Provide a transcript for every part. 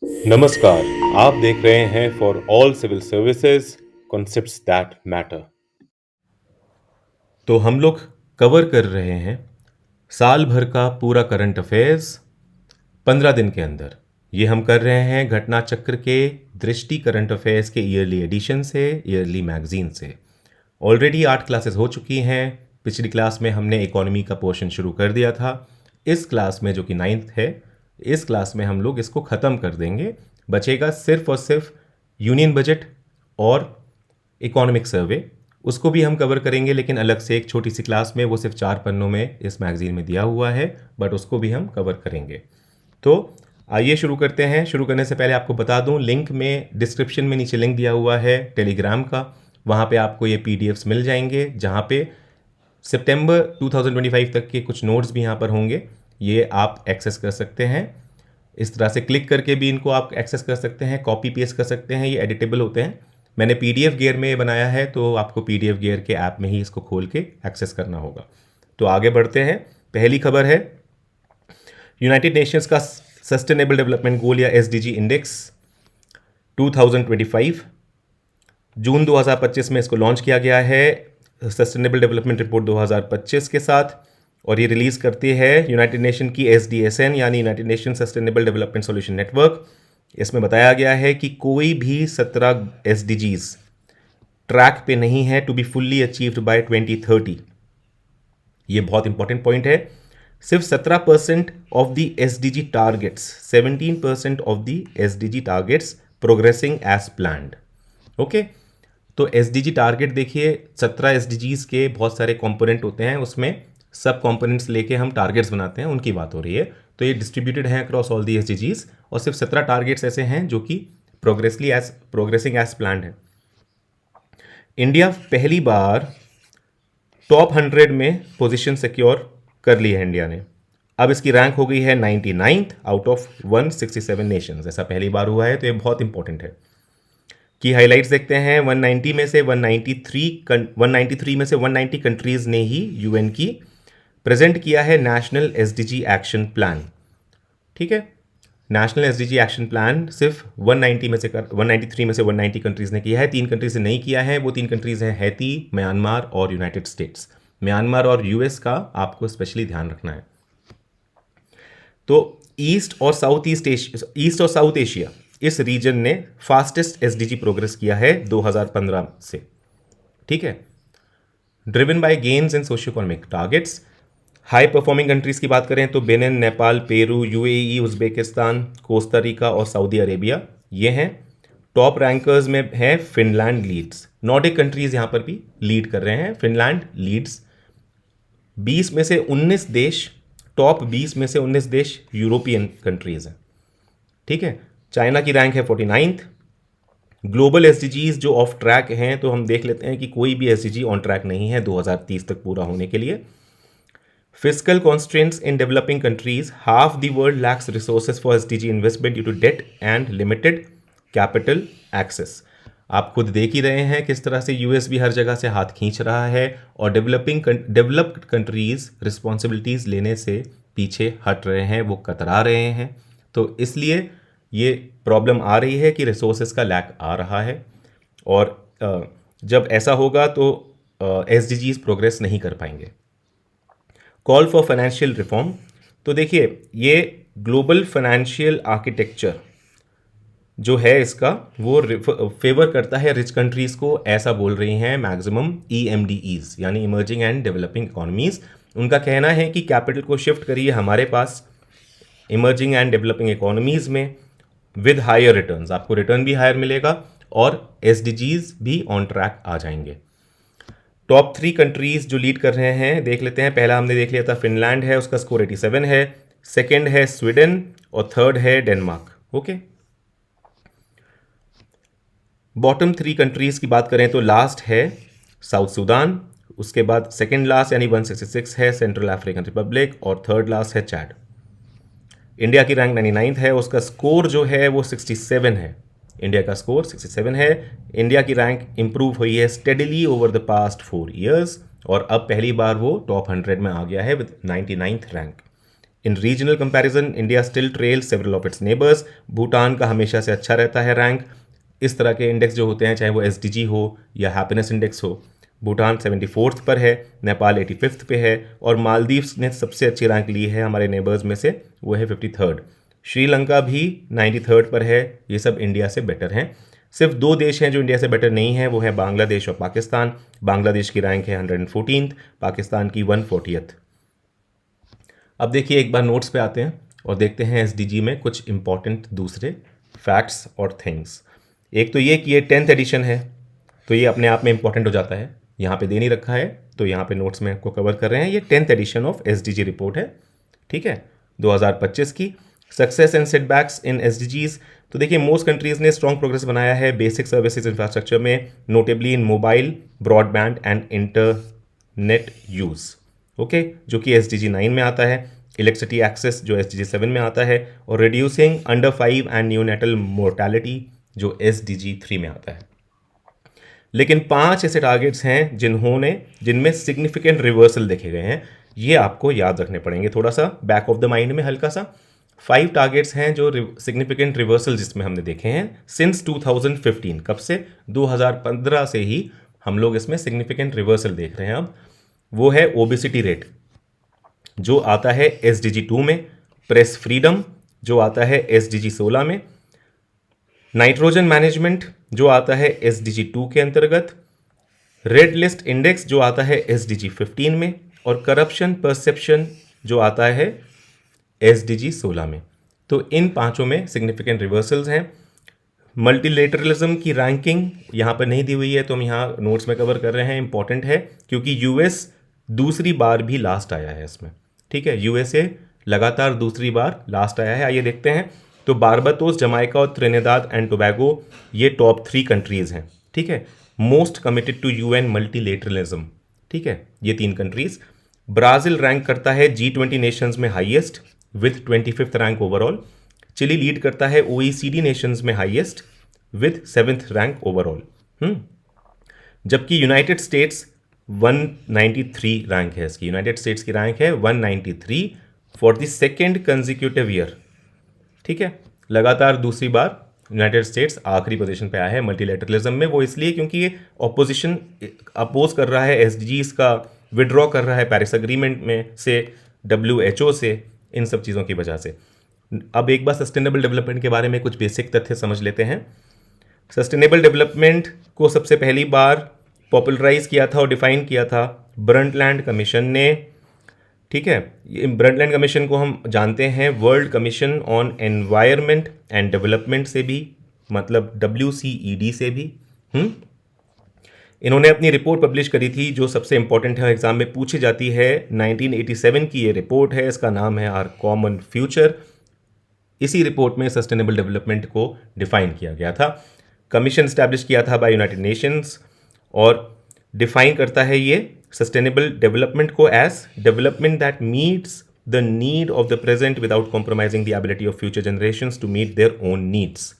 नमस्कार। आप देख रहे हैं for all civil services concepts that matter. तो हम लोग कवर कर रहे हैं साल भर का पूरा करंट अफेयर्स 15 दिन के अंदर। ये हम कर रहे हैं घटना चक्र के दृष्टि करंट अफेयर्स के ईयरली एडिशन से, ईयरली मैगजीन से। ऑलरेडी 8 क्लासेस हो चुकी हैं। पिछली क्लास में हमने इकोनॉमी का पोर्शन शुरू कर दिया था। इस क्लास में, जो कि 9th है, इस क्लास में हम लोग इसको ख़त्म कर देंगे। बचेगा सिर्फ और सिर्फ यूनियन बजट और इकोनॉमिक सर्वे। उसको भी हम कवर करेंगे, लेकिन अलग से एक छोटी सी क्लास में। वो सिर्फ 4 पन्नों में इस मैगजीन में दिया हुआ है, बट उसको भी हम कवर करेंगे। तो आइए शुरू करते हैं। शुरू करने से पहले आपको बता दूं, लिंक में डिस्क्रिप्शन में नीचे लिंक दिया हुआ है टेलीग्राम का। वहाँ पे आपको ये पीडीएफ्स मिल जाएंगे, जहाँ पे सितंबर 2025 तक के कुछ नोट्स भी यहाँ पर होंगे। ये आप एक्सेस कर सकते हैं। इस तरह से क्लिक करके भी इनको आप एक्सेस कर सकते हैं, कॉपी पेस्ट कर सकते हैं। ये एडिटेबल होते हैं। मैंने पीडीएफ गियर में बनाया है, तो आपको पीडीएफ गियर के ऐप में ही इसको खोल के एक्सेस करना होगा। तो आगे बढ़ते हैं। पहली खबर है यूनाइटेड नेशंस का सस्टेनेबल डेवलपमेंट गोल या एसडीजी इंडेक्स 2025 जून 2025 में इसको लॉन्च किया गया है, सस्टेनेबल डेवलपमेंट रिपोर्ट 2025 के साथ। और ये रिलीज़ करती है यूनाइटेड नेशन की एसडीएसएन, यानी United nation sustainable development solution network. इसमें बताया गया है कि कोई भी 17 एसडीजीज ट्रैक पे नहीं है to be fully achieved by 2030। ये बहुत इंपॉर्टेंट पॉइंट है। सिर्फ 17% of the SDG targets, 17% of the SDG targets progressing as planned. Okay, तो एसडीजी टारगेट देखिए, 17 एसडीजीज के बहुत सारे कंपोनेंट होते हैं, उसमें सब कंपोनेंट्स लेके हम टारगेट्स बनाते हैं, उनकी बात हो रही है। तो ये डिस्ट्रीब्यूटेड हैं अक्रॉस ऑल दी एसडीजीज, और सिर्फ 17 टारगेट्स ऐसे हैं जो कि प्रोग्रेसिंग एज प्लान्ड है। इंडिया पहली बार टॉप 100 में पोजीशन सिक्योर कर ली है इंडिया ने। अब इसकी रैंक हो गई है 99th आउट ऑफ 167 नेशंस। ऐसा पहली बार हुआ है, तो ये बहुत इंपॉर्टेंट है। की हाइलाइट्स देखते हैं। 193 में से 190 कंट्रीज ने ही यूएन की प्रेजेंट किया है नेशनल एसडीजी एक्शन प्लान। ठीक है, नेशनल एसडीजी एक्शन प्लान सिर्फ 193 में से 190 कंट्रीज ने किया है। 3 कंट्रीज ने नहीं किया है। वो 3 कंट्रीज हैं हैती, म्यांमार और यूनाइटेड स्टेट्स। म्यांमार और यूएस का आपको स्पेशली ध्यान रखना है। तो ईस्ट और साउथ एशिया, इस रीजन ने फास्टेस्ट एसडीजी प्रोग्रेस किया है 2015 से। ठीक है, driven by gains in socio economic targets. High performing countries की बात करें तो Benin, Nepal, Peru, UAE, Uzbekistan, Costa Rica और सऊदी अरेबिया, ये हैं। टॉप रैंकर्स में है फिनलैंड लीड्स। नॉर्डिक कंट्रीज यहां पर भी लीड कर रहे हैं। Finland Leeds. 20 में से 19 देश, टॉप 20 में से 19 देश यूरोपियन कंट्रीज हैं। ठीक है, चाइना की रैंक है 49th। ग्लोबल एसडीजीज जो ऑफ ट्रैक हैं, तो हम देख लेते हैं कि कोई भी एसडीजी ऑन ट्रैक नहीं है 2030 तक पूरा होने के लिए। Fiscal constraints in developing countries, half the world lacks resources for SDG investment due to debt and limited capital access। आप खुद देख ही रहे हैं किस तरह से यूएस भी हर जगह से हाथ खींच रहा है, और डेवलप्ड कंट्रीज रिस्पॉन्सिबिलिटीज लेने से पीछे हट रहे हैं, वो कतरा रहे हैं। तो इसलिए ये प्रॉब्लम आ रही है कि रिसोर्सेज का लैक आ रहा है, और जब ऐसा होगा तो एसडीजीज प्रोग्रेस नहीं कर पाएंगे। Call for financial reform. तो देखिए, ये ग्लोबल फाइनेंशियल आर्किटेक्चर जो है इसका, वो फेवर करता है रिच कंट्रीज को, ऐसा बोल रही हैं मैक्सिमम ईएमडीईज, यानी इमर्जिंग एंड डेवलपिंग इकोनॉमीज। उनका कहना है कि कैपिटल को शिफ्ट करिए हमारे पास, इमर्जिंग एंड डेवलपिंग इकोनॉमीज में, विद हायर रिटर्न्स। आपको रिटर्न भी हायर मिलेगा और एसडीजीज भी ऑन ट्रैक आ जाएंगे। टॉप 3 कंट्रीज जो लीड कर रहे हैं देख लेते हैं। पहला हमने देख लिया था फिनलैंड है, उसका स्कोर 87 है। सेकंड है स्वीडन, और थर्ड है डेनमार्क। ओके, बॉटम 3 कंट्रीज की बात करें तो लास्ट है साउथ सूडान, उसके बाद सेकंड लास्ट यानी 166 है सेंट्रल अफ्रीकन रिपब्लिक, और थर्ड लास्ट है चैड। इंडिया की रैंक 99th है, उसका स्कोर जो है वो 67 है। इंडिया का स्कोर 67 है। इंडिया की रैंक इंप्रूव हुई है steadily over the past 4 years, और अब पहली बार वो टॉप 100 में आ गया है with 99th rank. In regional comparison India still trail several of its neighbours. Bhutan का हमेशा से अच्छा रहता है रैंक। इस तरह के इंडेक्स जो होते हैं, चाहे वो SDG हो या हैप्पीनेस इंडेक्स हो, भूटान 74th पर है, नेपाल 85th पे है, और मालदीव्स ने सबसे अच्छी रैंक ली है हमारे नेबर्स में से, वो है 53rd। श्रीलंका भी 93rd पर है। ये सब इंडिया से बेटर हैं। सिर्फ 2 देश हैं जो इंडिया से बेटर नहीं है, वो है बांग्लादेश और पाकिस्तान। बांग्लादेश की रैंक है 114th, पाकिस्तान की 140th। अब देखिए, एक बार नोट्स पे आते हैं और देखते हैं SDG में कुछ इंपॉर्टेंट दूसरे फैक्ट्स और थिंग्स। एक तो ये कि ये 10th एडिशन है, तो ये अपने आप में इंपॉर्टेंट हो जाता है। यहाँ पे दे नहीं रखा है, तो यहाँ पे नोट्स में आपको कवर कर रहे हैं। ये 10th addition of SDG report है, ठीक है, 2025 की। Success and setbacks in SDGs, तो देखिए मोस्ट कंट्रीज़ ने स्ट्रॉन्ग प्रोग्रेस बनाया है बेसिक सर्विसेज इंफ्रास्ट्रक्चर में, notably in mobile, broadband and internet use, okay, जो कि SDG 9 में आता है। इलेक्ट्रिसिटी एक्सेस जो SDG 7 में आता है, और reducing under 5 and neonatal mortality जो SDG 3 में आता है। लेकिन 5 ऐसे टारगेट्स हैं जिनमें सिग्निफिकेंट रिवर्सल देखे गए हैं। ये आपको याद रखने पड़ेंगे, थोड़ा सा बैक ऑफ द माइंड में हल्का सा। 5 टारगेट्स हैं जो सिग्निफिकेंट रिवर्सल जिसमें हमने देखे हैं सिंस 2015। कब से? 2015 से ही हम लोग इसमें सिग्निफिकेंट रिवर्सल देख रहे हैं। अब वो है ओबेसिटी रेट जो आता है SDG 2 में, प्रेस फ्रीडम जो आता है SDG 16 में, नाइट्रोजन मैनेजमेंट जो आता है SDG 2 के अंतर्गत, रेड लिस्ट इंडेक्स जो आता है SDG 15 में, और करप्शन परसेप्शन जो आता है SDG 16 में। तो इन 5 में सिग्निफिकेंट रिवर्सल्स हैं। मल्टीलेटरलिज्म की रैंकिंग यहाँ पर नहीं दी हुई है, तो हम यहाँ नोट्स में कवर कर रहे हैं। इंपॉर्टेंट है क्योंकि US दूसरी बार भी लास्ट आया है इसमें, ठीक है, USA लगातार दूसरी बार लास्ट आया है। आइए देखते हैं। तो बारबाडोस, जमाइका और त्रिनिदाद एंड टोबैगो ये टॉप 3 कंट्रीज़ हैं, ठीक है। Most committed to UN multilateralism, ठीक है, ये 3 कंट्रीज़। ब्राज़ील रैंक करता है G20 नेशंस में highest with 25th rank overall. Chile lead करता है OECD नेशंस में highest with 7th rank overall. जबकि यूनाइटेड स्टेट्स 193 रैंक है इसकी। यूनाइटेड स्टेट्स की रैंक है 193 for the second consecutive year, ठीक है, लगातार दूसरी बार यूनाइटेड स्टेट्स आखिरी पोजीशन पे आया है मल्टीलेटरलिज्म में। वो इसलिए क्योंकि ये ऑपोजिशन अपोज कर रहा है SDGs का, विड्रॉ कर रहा है पेरिस अग्रीमेंट में से, WHO से, इन सब चीज़ों की वजह से। अब एक बार सस्टेनेबल डेवलपमेंट के बारे में कुछ बेसिक तथ्य समझ लेते हैं। सस्टेनेबल डेवलपमेंट को सबसे पहली बार पॉपुलराइज किया था और डिफाइन किया था ब्रंटलैंड कमीशन ने, ठीक है। ब्रंटलैंड कमीशन को हम जानते हैं world commission on environment and development से भी, मतलब WCED से भी। इन्होंने अपनी रिपोर्ट पब्लिश करी थी जो सबसे इंपॉर्टेंट है, एग्जाम में पूछी जाती है। 1987 की ये रिपोर्ट है, इसका नाम है आवर कॉमन फ्यूचर। इसी रिपोर्ट में सस्टेनेबल डेवलपमेंट को डिफाइन किया गया था। कमीशन स्टैब्लिश किया था बाय यूनाइटेड नेशंस और डिफाइन करता है ये सस्टेनेबल डेवलपमेंट को as development that meets the need of the present without compromising the ability of future generations to meet their own needs.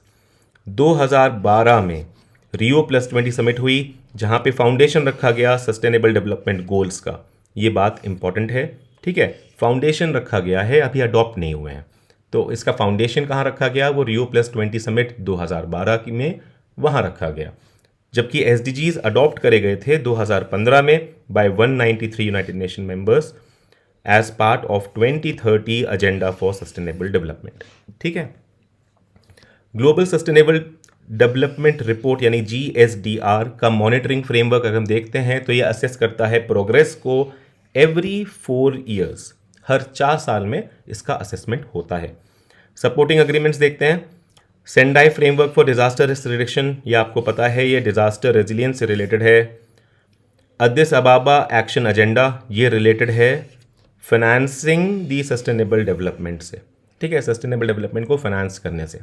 2012 में Rio+20 समिट हुई जहां पे फाउंडेशन रखा गया सस्टेनेबल डेवलपमेंट गोल्स का। ये बात इंपॉर्टेंट है, ठीक है, फाउंडेशन रखा गया है, अभी अडॉप्ट नहीं हुए हैं। तो इसका फाउंडेशन कहाँ रखा गया? वो Rio+20 समिट 2012 में वहाँ रखा गया। जबकि SDGs अडॉप्ट करे गए थे 2015 में by 193 United Nation members as part of 2030 agenda for sustainable development, ठीक है। ग्लोबल सस्टेनेबल डेवलपमेंट रिपोर्ट यानी GSDR का मॉनिटरिंग फ्रेमवर्क अगर हम देखते हैं तो ये असेस करता है प्रोग्रेस को एवरी 4 ईयर्स, हर 4 साल में इसका असेसमेंट होता है। सपोर्टिंग अग्रीमेंट्स देखते हैं। Sendai framework for disaster risk reduction, ये आपको पता है, ये डिजास्टर रेजिलियंस से रिलेटेड है। अदिस अबाबा एक्शन एजेंडा, ये रिलेटेड है फाइनेंसिंग दी सस्टेनेबल डेवलपमेंट से, ठीक है, सस्टेनेबल डेवलपमेंट को फाइनेंस करने से।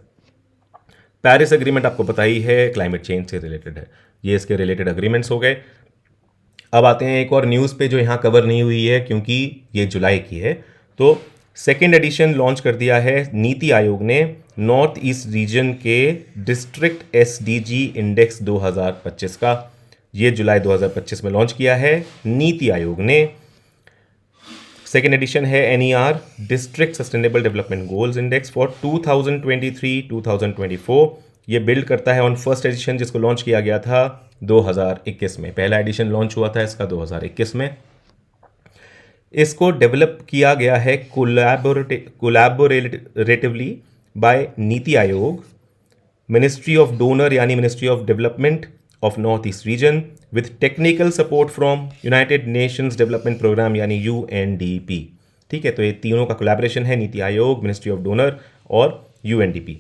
पेरिस एग्रीमेंट आपको पता ही है, क्लाइमेट चेंज से रिलेटेड है। ये इसके रिलेटेड अग्रीमेंट्स हो गए। अब आते हैं एक और न्यूज़ पे जो यहाँ कवर नहीं हुई है क्योंकि ये जुलाई की है। तो सेकेंड एडिशन लॉन्च कर दिया है नीति आयोग ने नॉर्थ ईस्ट रीजन के डिस्ट्रिक्ट SDG इंडेक्स 2025 का। ये जुलाई 2025 में लॉन्च किया है नीति आयोग ने। सेकेंड एडिशन है NER district sustainable development goals index for 2023-2024। ये बिल्ड करता है ऑन फर्स्ट एडिशन जिसको लॉन्च किया गया था 2021 में। पहला एडिशन लॉन्च हुआ था इसका 2021 में। इसको डेवलप किया गया है collaboratively by NITI Aayog, ministry of DoNER यानी ministry of development of north east region, with technical support from United Nations development programme यानी UNDP। ठीक है, तो ये तीनों का कोलैबोरेशन है, नीति आयोग, मिनिस्ट्री ऑफ डोनर और UNDP।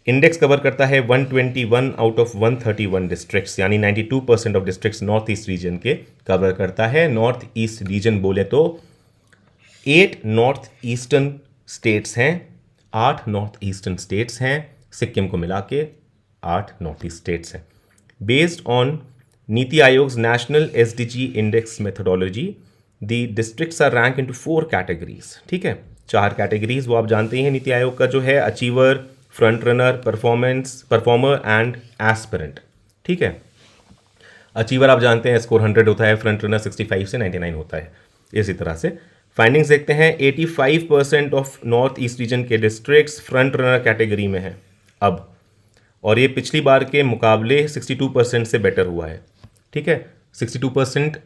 इंडेक्स कवर करता है 121 आउट ऑफ 131 डिस्ट्रिक्ट्स यानी 92% of districts north east reason के कवर करता है। नॉर्थ ईस्ट रीजन बोले तो 8 नॉर्थ ईस्टर्न स्टेट्स हैं, 8 नॉर्थ ईस्टर्न स्टेट्स हैं, सिक्किम को मिला के 8 नॉर्थ ईस्ट स्टेट्स हैं। Based on NITI Aayog's national SDG index methodology, the districts are rank into 4 categories. ठीक है, 4 कैटेगरीज वो आप जानते ही हैं नीति आयोग का जो है, achiever, front runner, performer and aspirant. ठीक है, अचीवर आप जानते हैं स्कोर 100 होता है, फ्रंट रनर 65 से 99 होता है। इसी तरह से फाइंडिंग्स देखते हैं, 85% ऑफ नॉर्थ ईस्ट रीजन के डिस्ट्रिक्ट्स फ्रंट रनर कैटेगरी में हैं अब, और ये पिछली बार के मुकाबले 62% से बेटर हुआ है। ठीक है, 62%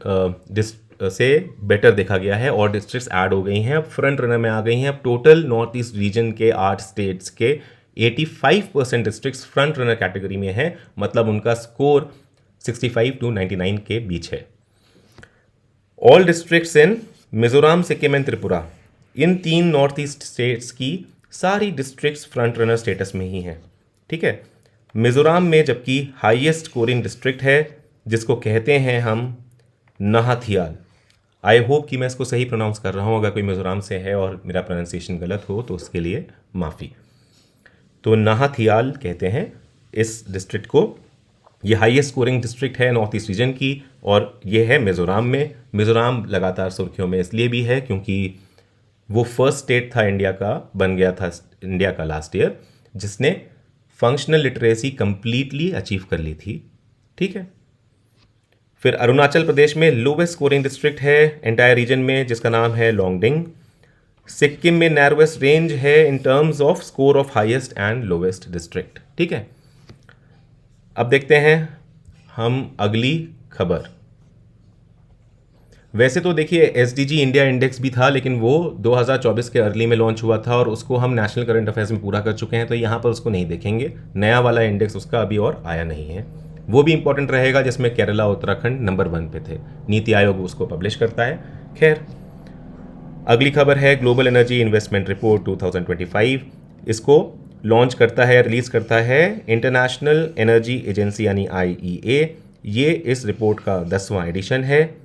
से बेटर देखा गया है और डिस्ट्रिक्ट्स ऐड हो गई हैं, अब फ्रंट रनर में आ गई हैं। अब टोटल नॉर्थ ईस्ट रीजन के 8 स्टेट्स के 85% डिस्ट्रिक्ट्स फ्रंट रनर कैटेगरी में है, मतलब उनका स्कोर 65 to 99 के बीच है। All districts in Mizoram, Sikkim and Tripura, in 3 north east states की सारी डिस्ट्रिक्ट्स फ्रंट रनर स्टेटस में ही हैं। ठीक है, मिजोरम में जबकि हाईएस्ट स्कोरिंग डिस्ट्रिक्ट है जिसको कहते हैं हम नाहथियाल। आई होप कि मैं इसको सही प्रोनाउंस कर रहा हूँ, अगर कोई मिजोरम से है और मेरा प्रोनाउंसिएशन गलत हो तो उसके लिए माफ़ी। तो नाहथियाल कहते हैं इस डिस्ट्रिक्ट को, ये हाईएस्ट स्कोरिंग डिस्ट्रिक्ट है नॉर्थ ईस्ट रीजन की, और ये है मिजोरम में। मिजोरम लगातार सुर्खियों में इसलिए भी है क्योंकि वो फर्स्ट स्टेट था इंडिया का, बन गया था इंडिया का लास्ट ईयर, जिसने फंक्शनल लिटरेसी कंप्लीटली अचीव कर ली थी। ठीक है, फिर अरुणाचल प्रदेश में लोवेस्ट स्कोरिंग डिस्ट्रिक्ट है एंटायर रीजन में जिसका नाम है लोंगडिंग। सिक्किम में नैरोएस्ट रेंज है in terms off score of highest and lowest district. ठीक है, अब देखते हैं हम अगली खबर। वैसे तो देखिए SDG इंडिया इंडेक्स भी था, लेकिन वो 2024 के अर्ली में लॉन्च हुआ था और उसको हम नेशनल करंट अफेयर्स में पूरा कर चुके हैं, तो यहाँ पर उसको नहीं देखेंगे। नया वाला इंडेक्स उसका अभी और आया नहीं है, वो भी इंपॉर्टेंट रहेगा, जिसमें केरला उत्तराखंड नंबर 1 पे थे। नीति आयोग उसको पब्लिश करता है। खैर, अगली खबर है ग्लोबल एनर्जी इन्वेस्टमेंट रिपोर्ट 2025। इसको लॉन्च करता है, रिलीज करता है इंटरनेशनल एनर्जी एजेंसी यानी IEA। ये इस रिपोर्ट का 10वां एडिशन है।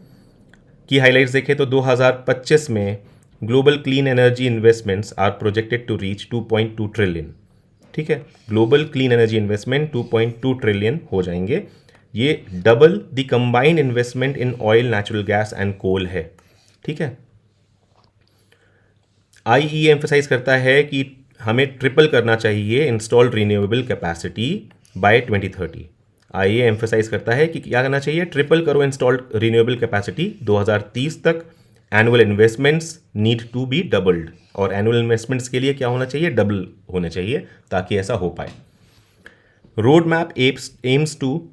की हाइलाइट्स देखें तो 2025 में global clean energy investments are projected to reach 2.2 trillion. ठीक है, global clean energy investment 2.2 trillion हो जाएंगे। ये double the combined investment in oil, natural gas and coal है। ठीक है, IEA एम्फसाइज करता है कि हमें ट्रिपल करना चाहिए installed renewable capacity by 2030। IEA emphasise करता है कि क्या करना चाहिए, ट्रिपल करो इंस्टॉल्ड रीन्यूएबल कैपेसिटी 2030 तक। Annual investments need to be doubled, और एनुअल इन्वेस्टमेंट्स के लिए क्या होना चाहिए, डबल होने चाहिए ताकि ऐसा हो पाए। Road map aims to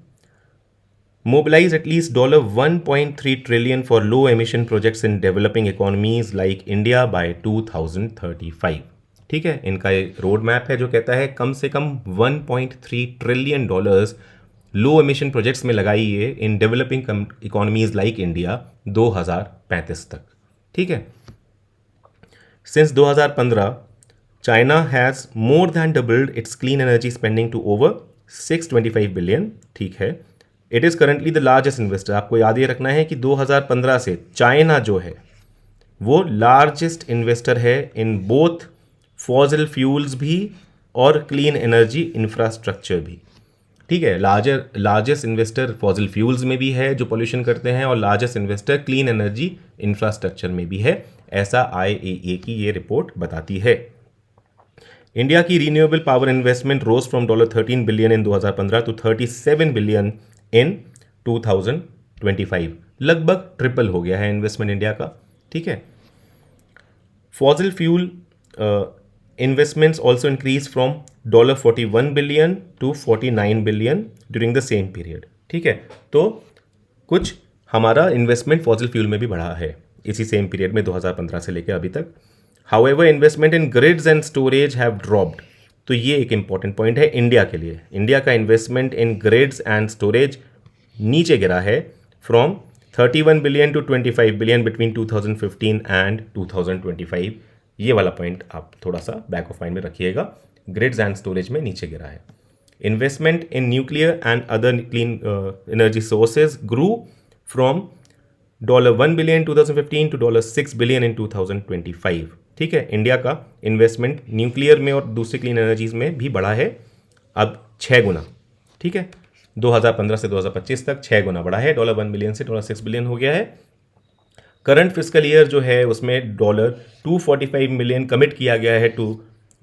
mobilize at least $1.3 trillion for low emission projects in developing economies like India by 2035। ठीक है, इनका रोड मैप है जो कहता है कम से कम 1.3 trillion dollars low emission projects में लगाइए in developing economies like India 2035 तक। ठीक है, since 2015 China has more than doubled its clean energy spending to over 625 billion. ठीक है, it is currently the largest investor. आपको याद ये रखना है कि 2015 से चाइना जो है वो लार्जेस्ट इन्वेस्टर है इन बोथ फॉसिल फ्यूल्स भी और क्लीन एनर्जी इंफ्रास्ट्रक्चर भी। ठीक है, लार्जेस्ट इन्वेस्टर फॉसिल फ्यूल्स में भी है जो पोल्यूशन करते हैं, और largest investor clean energy infrastructure में भी है, ऐसा IEA की ये रिपोर्ट बताती है। इंडिया की renewable power investment rose from $13 billion in 2015 to 37 billion in 2025। लगभग ट्रिपल हो गया है इन्वेस्टमेंट इंडिया का। ठीक है, fossil fuel investments also increased from $41 billion to $49 billion during the same period. ठीक है, तो कुछ हमारा इन्वेस्टमेंट फॉसिल फ्यूल में भी बढ़ा है इसी सेम पीरियड में 2015 से लेकर अभी तक. However investment in grids and storage have dropped. तो ये एक इंपॉर्टेंट पॉइंट है इंडिया के लिए. इंडिया का investment in grids and storage नीचे गिरा है from 31 billion to 25 billion between 2015 and 2025. ये वाला पॉइंट आप थोड़ा सा बैक ऑफ माइंड में रखिएगा. ग्रिड्स एंड स्टोरेज में नीचे गिरा है. Investment in nuclear and other clean energy sources grew from $1 billion 2015 to $6 billion in 2025. ठीक है, इंडिया का इन्वेस्टमेंट न्यूक्लियर में और दूसरी क्लीन एनर्जीज में भी बढ़ा है अब 6 गुना. ठीक है, 2015 से 2025 तक 6 गुना बढ़ा है. $1 बिलियन से $6 बिलियन हो गया है. करंट फिस्कल ईयर जो है उसमें $245 मिलियन कमिट किया गया है to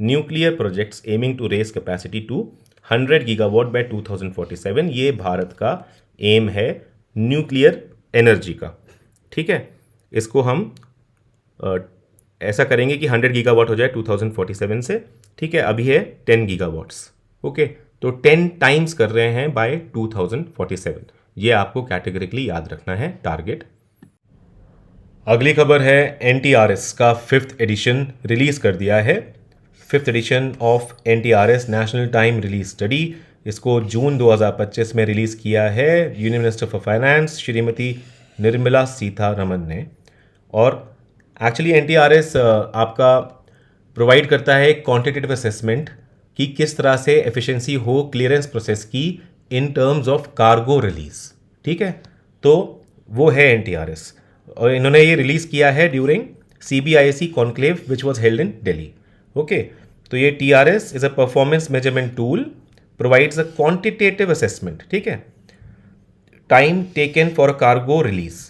nuclear projects aiming to raise capacity to 100 gigawatt by 2047. ये भारत का एम है न्यूक्लियर एनर्जी का. ठीक है, इसको हम ऐसा करेंगे कि 100 गीगावाट हो जाए 2047 से. ठीक है, अभी है 10 गीगावाट्स. ओके, तो 10 टाइम्स कर रहे हैं बाय 2047. ये आपको कैटेगरिकली याद रखना है टारगेट. अगली खबर है NTRS का 5th एडिशन रिलीज कर दिया है. 5th edition of NTRS national time release study. इसको जून 2025 में रिलीज किया है union minister for finance Shrimati Nirmala Sitharaman ने. और एक्चुअली NTRS आपका प्रोवाइड करता है क्वांटिटेटिव असेसमेंट कि किस तरह से एफिशिएंसी हो क्लियरेंस प्रोसेस की in terms of cargo release. ठीक है, तो वो है NTRS और इन्होंने ये रिलीज किया है during CBIC conclave which was held in Delhi. Okay, तो ये TRS is a performance measurement tool, provides a quantitative assessment. ठीक है, time taken for a cargo release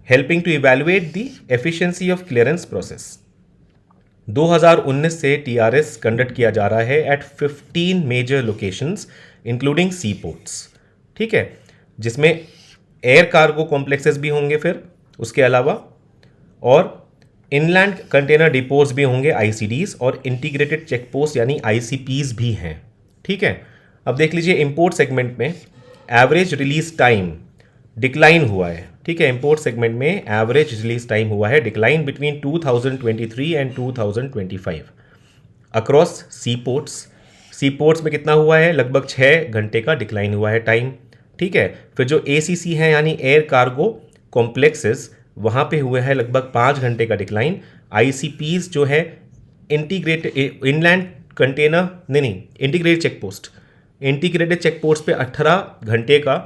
helping to evaluate the efficiency of clearance process. 2019 से TRS conduct किया जा रहा है at 15 major locations including sea ports. ठीक है, जिसमें एयर कार्गो कॉम्प्लेक्सेस भी होंगे फिर उसके अलावा, और इनलैंड कंटेनर डिपोज भी होंगे ICDs, और इंटीग्रेटेड चेक पोस्ट यानी ICPs भी हैं. ठीक है, अब देख लीजिए इंपोर्ट सेगमेंट में एवरेज रिलीज टाइम डिक्लाइन हुआ है. ठीक है, इंपोर्ट सेगमेंट में एवरेज रिलीज टाइम हुआ है decline between 2023 and 2025 across sea ports. Sea ports में कितना हुआ है? लगभग 6 घंटे का डिक्लाइन हुआ है टाइम. ठीक है, फिर जो ACC हैं यानी एयर कार्गो कॉम्प्लेक्सेस, वहाँ पे हुए हैं लगभग 5 घंटे का डिक्लाइन. ICPs जो है इंटीग्रेटेड इनलैंड कंटेनर नहीं इंटीग्रेटेड चेक पोस्ट पे 18 घंटे का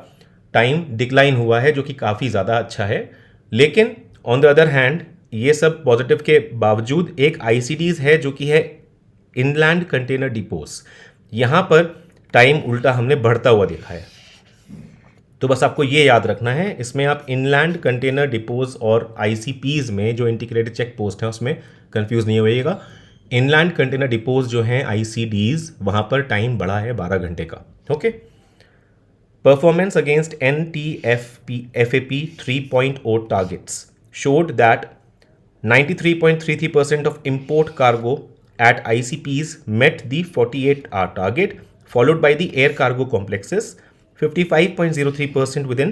टाइम डिक्लाइन हुआ है, जो कि काफ़ी ज़्यादा अच्छा है. लेकिन ऑन द अदर हैंड ये सब पॉजिटिव के बावजूद एक ICDs है जो कि है इनलैंड कंटेनर डिपोज. यहाँ पर टाइम उल्टा हमने बढ़ता हुआ देखा है. तो बस आपको ये याद रखना है, इसमें आप इनलैंड कंटेनर डिपोज और ICPs में जो इंटीग्रेटेड चेक पोस्ट हैं उसमें कंफ्यूज नहीं होइएगा. इनलैंड कंटेनर डिपोज जो हैं ICDs, वहाँ पर टाइम बढ़ा है 12 घंटे का. Okay, performance against NTFAP 3.0 targets showed that 93.33% of import cargo at ICPs met the 48-hour target, followed by the air cargo complexes 55.03% within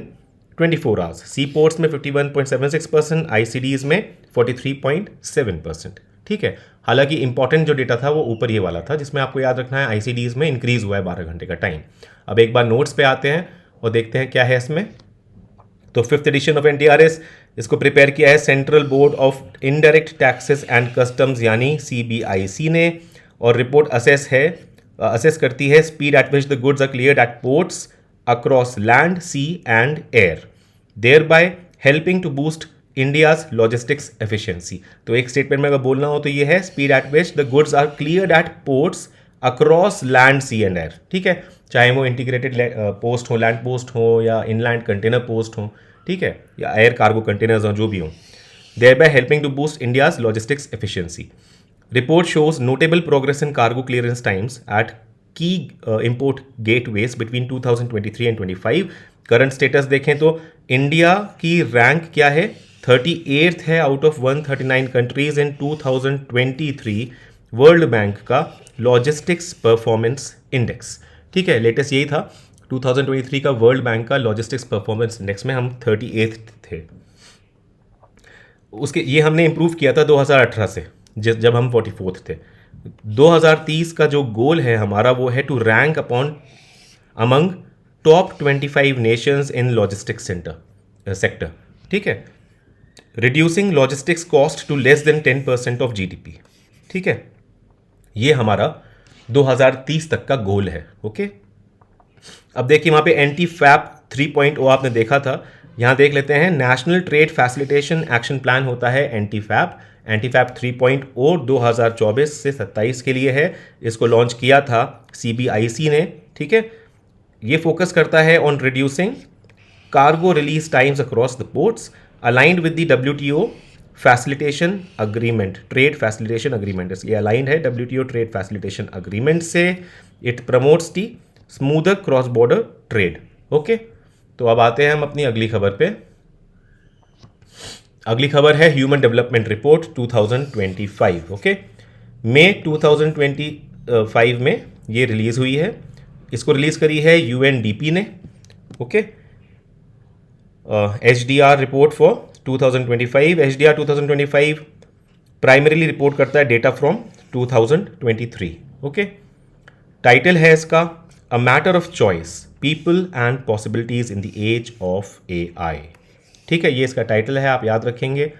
24 hours. Seaports में 51.76%, ICDs में 43.7%. ठीक है, हालांकि इंपॉर्टेंट जो डेटा था वो ऊपर ये वाला था जिसमें आपको याद रखना है ICDs में इंक्रीज हुआ है 12 घंटे का टाइम. अब एक बार नोट्स पे आते हैं और देखते हैं क्या है इसमें. तो 5th एडिशन ऑफ NTRS, इसको प्रिपेयर किया है central board of indirect taxes and customs यानी CBIC ने, और रिपोर्ट असेस करती है speed at which the goods are cleared at ports across land, sea and air, thereby helping to boost India's logistics efficiency. तो एक statement में अगर बोलना हो तो ये है speed at which the goods are cleared at ports across land, sea and air. ठीक है, चाहे वो इंटीग्रेटेड पोस्ट हो, लैंड पोस्ट हो, या इनलैंड कंटेनर पोस्ट हो, ठीक है, या एयर कार्गो कंटेनर्स हो, जो भी हो, thereby helping to boost India's logistics efficiency. Report shows notable progress in cargo clearance times at key import gateways between 2023 and 25. Current status देखें तो इंडिया की रैंक क्या है? 38th है out of 139 countries in 2023 world bank का logistics performance index. ठीक है, latest यही था 2023 का वर्ल्ड बैंक का लॉजिस्टिक्स परफॉर्मेंस इंडेक्स में हम 38th थे। उसके ये हमने इम्प्रूव किया था 2018 से, जब हम 44th थे। 2030 का जो गोल है हमारा वो है to rank upon among top 25 nations in logistics sector. ठीक है, reducing logistics cost to less than 10% of GDP. ठीक है, ये हमारा 2030 तक का गोल है। ओके, अब देखिए वहाँ पे एंटी फैप 3.0 आपने देखा था, यहाँ देख लेते हैं। National trade facilitation action plan होता है एंटी फैप 3.0 2024 से 27 के लिए है। इसको लॉन्च किया था सीबीआईसी ने। ठीक है, ये फोकस करता है on reducing cargo release times across the ports aligned with the WTO facilitation agreement, trade facilitation agreement. ये अलाइंड है WTO ट्रेड फैसिलिटेशन अग्रीमेंट से। It promotes the smoother cross border trade. Okay, तो अब आते हैं हम अपनी अगली खबर पे। अगली खबर है ह्यूमन डेवलपमेंट रिपोर्ट 2025। ओके, मई 2025 में ये रिलीज हुई है। इसको रिलीज करी है UNDP ने। Okay, HDR report for 2025। HDR 2025 primarily report करता है डेटा फ्रॉम 2023। ओके, टाइटल है इसका a matter of choice, people and possibilities in the age of AI। ठीक है, ये इसका टाइटल है, आप याद रखेंगे।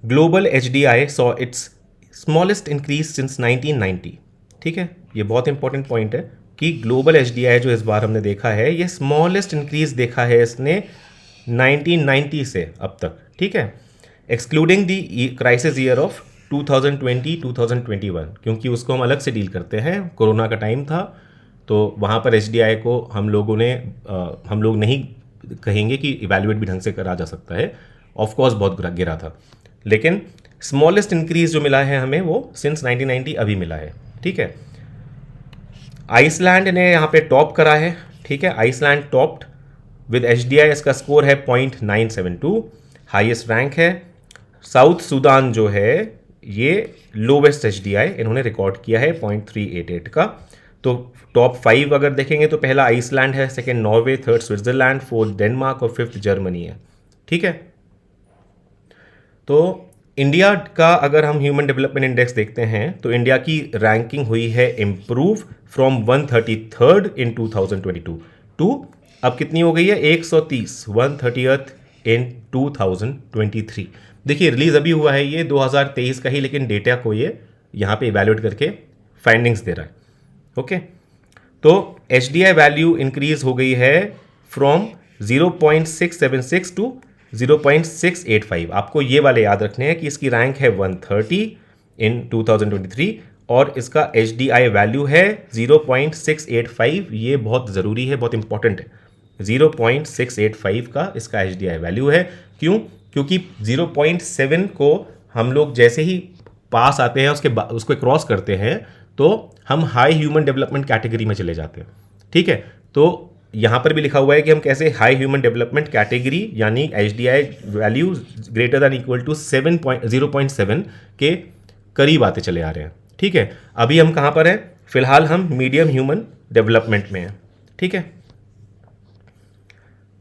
Global HDI saw it's smallest increase since 1990। ठीक है, ये बहुत इंपॉर्टेंट पॉइंट है कि ग्लोबल HDI जो इस बार हमने देखा है ये स्मॉलेस्ट इंक्रीज देखा है इसने 1990 से अब तक। ठीक है, excluding the crisis year of 2020-2021, क्योंकि उसको हम अलग से डील करते हैं। कोरोना का टाइम था तो वहाँ पर HDI को हम लोग नहीं कहेंगे कि इवैल्यूएट भी ढंग से करा जा सकता है। ऑफ कोर्स बहुत गिरा था, लेकिन स्मॉलेस्ट इंक्रीज जो मिला है हमें वो सिंस 1990 अभी मिला है। ठीक है, आइसलैंड ने यहाँ पे टॉप करा है। ठीक है, आइसलैंड टॉप्ड विद HDI, इसका स्कोर है 0.972, हाईएस्ट रैंक है। साउथ सूडान जो है ये लोवेस्ट HDI इन्होंने रिकॉर्ड किया है 0.388 का। तो टॉप 5 अगर देखेंगे तो पहला आइसलैंड है, second Norway, third Switzerland, fourth Denmark और फिफ्थ जर्मनी है। ठीक है, तो इंडिया का अगर हम ह्यूमन डेवलपमेंट इंडेक्स देखते हैं तो इंडिया की रैंकिंग हुई है improve from 133rd in 2022 to अब कितनी हो गई है 130, 130th इन 2023। देखिए रिलीज अभी हुआ है ये 2023 का ही, लेकिन डेटा को ये यहाँ पे इवैल्यूएट करके फाइंडिंग्स दे रहा है। ओके, तो HDI वैल्यू इंक्रीज हो गई है फ्रॉम 0.676 टू 0.685। आपको ये वाले याद रखने हैं कि इसकी रैंक है 130 इन 2023 और इसका HDI वैल्यू है 0.685। ये बहुत ज़रूरी है, बहुत इंपॉर्टेंट है। 0.685 का इसका HDI वैल्यू है। क्यों? क्योंकि 0.7 को हम लोग जैसे ही पास आते हैं उसको क्रॉस करते हैं तो हम हाई ह्यूमन डेवलपमेंट कैटेगरी में चले जाते हैं। ठीक है, तो यहाँ पर भी लिखा हुआ है कि हम कैसे हाई ह्यूमन डेवलपमेंट कैटेगरी यानी HDI value greater than equal to 0.7 के करीब आते चले आ रहे हैं। ठीक है, अभी हम कहाँ पर हैं? फिलहाल हम मीडियम ह्यूमन डेवलपमेंट में हैं। ठीक है,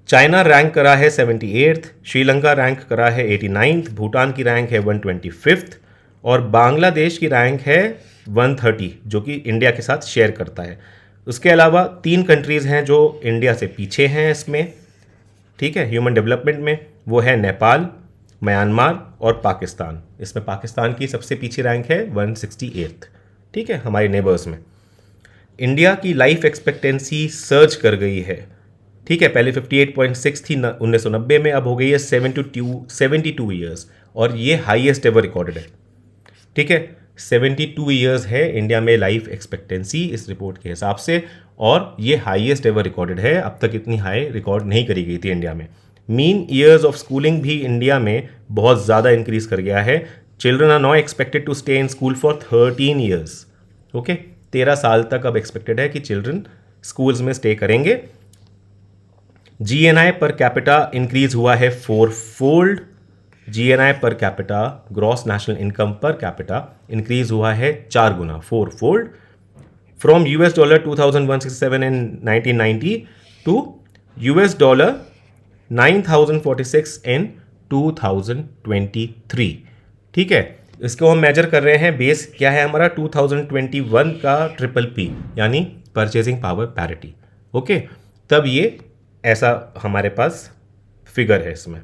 चाइना रैंक करा है 78th, श्रीलंका रैंक करा है 89th, भूटान की रैंक है 125th और बांग्लादेश की रैंक है 130 जो कि इंडिया के साथ शेयर करता है। उसके अलावा 3 कंट्रीज़ हैं जो इंडिया से पीछे हैं इसमें। ठीक है, ह्यूमन डेवलपमेंट में वो है नेपाल, म्यांमार और पाकिस्तान। इसमें पाकिस्तान की सबसे पीछे रैंक है 168th। ठीक है, हमारे नेबर्स में इंडिया की लाइफ एक्सपेक्टेंसी सर्च कर गई है। ठीक है, पहले 58.6 थी 1990 में, अब हो गई है 72 ईयर्स और ये हाईएस्ट एवर रिकॉर्डेड है। ठीक है, 72 ईयर्स है इंडिया में लाइफ एक्सपेक्टेंसी इस रिपोर्ट के हिसाब से और ये हाईएस्ट एवर रिकॉर्डेड है। अब तक इतनी हाई रिकॉर्ड नहीं करी गई थी इंडिया में। मीन ईयर्स ऑफ स्कूलिंग भी इंडिया में बहुत ज़्यादा इंक्रीज कर गया है। Children are now expected to stay in school for 13 years. Okay, 13 साल तक अब एक्सपेक्टेड है कि चिल्ड्रन स्कूल्स में स्टे करेंगे। GNI पर कैपिटा इंक्रीज हुआ है 4-fold। GNI per capita, gross national income per capita, increase हुआ है 4 गुना, 4-fold, फ्रॉम $20 2167 इन 1990 टू $9,046 इन 2023। ठीक है, इसको हम मेजर कर रहे हैं, बेस क्या है हमारा 2021 का PPP यानी परचेजिंग पावर पैरिटी। ओके, तब ये ऐसा हमारे पास फिगर है इसमें।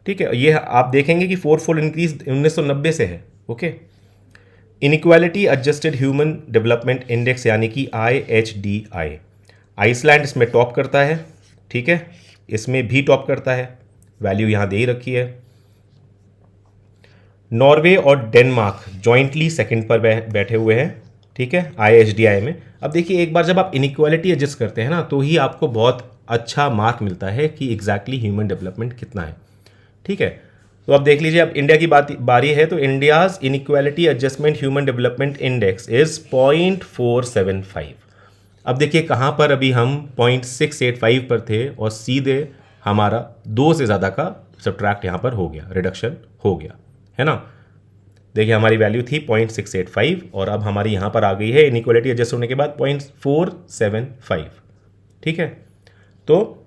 ठीक है, ये आप देखेंगे कि 4-fold इंक्रीज 1990 से है। Okay, inequality adjusted human development index यानी कि IHDI, आइसलैंड इसमें टॉप करता है। ठीक है, इसमें भी टॉप करता है, वैल्यू यहाँ दे ही रखी है। नॉर्वे और डेनमार्क जॉइंटली सेकंड पर बैठे हुए हैं। ठीक है, IHDI में। अब देखिए, एक बार जब आप इनइक्वालिटी एडजस्ट करते हैं ना, तो ही आपको बहुत अच्छा मार्क मिलता है कि एग्जैक्टली ह्यूमन डेवलपमेंट कितना है। ठीक है, तो अब देख लीजिए, अब इंडिया की बारी है, तो India's inequality adjustment human development index is 0.475। अब देखिए कहाँ पर अभी हम 0.685 पर थे और सीधे हमारा 2 से ज़्यादा का सब्ट्रैक्ट यहाँ पर हो गया, रिडक्शन हो गया, है ना। देखिए हमारी वैल्यू थी 0.685 और अब हमारी यहाँ पर आ गई है इनइक्वालिटी एडजस्ट होने के बाद 0.475। ठीक है, तो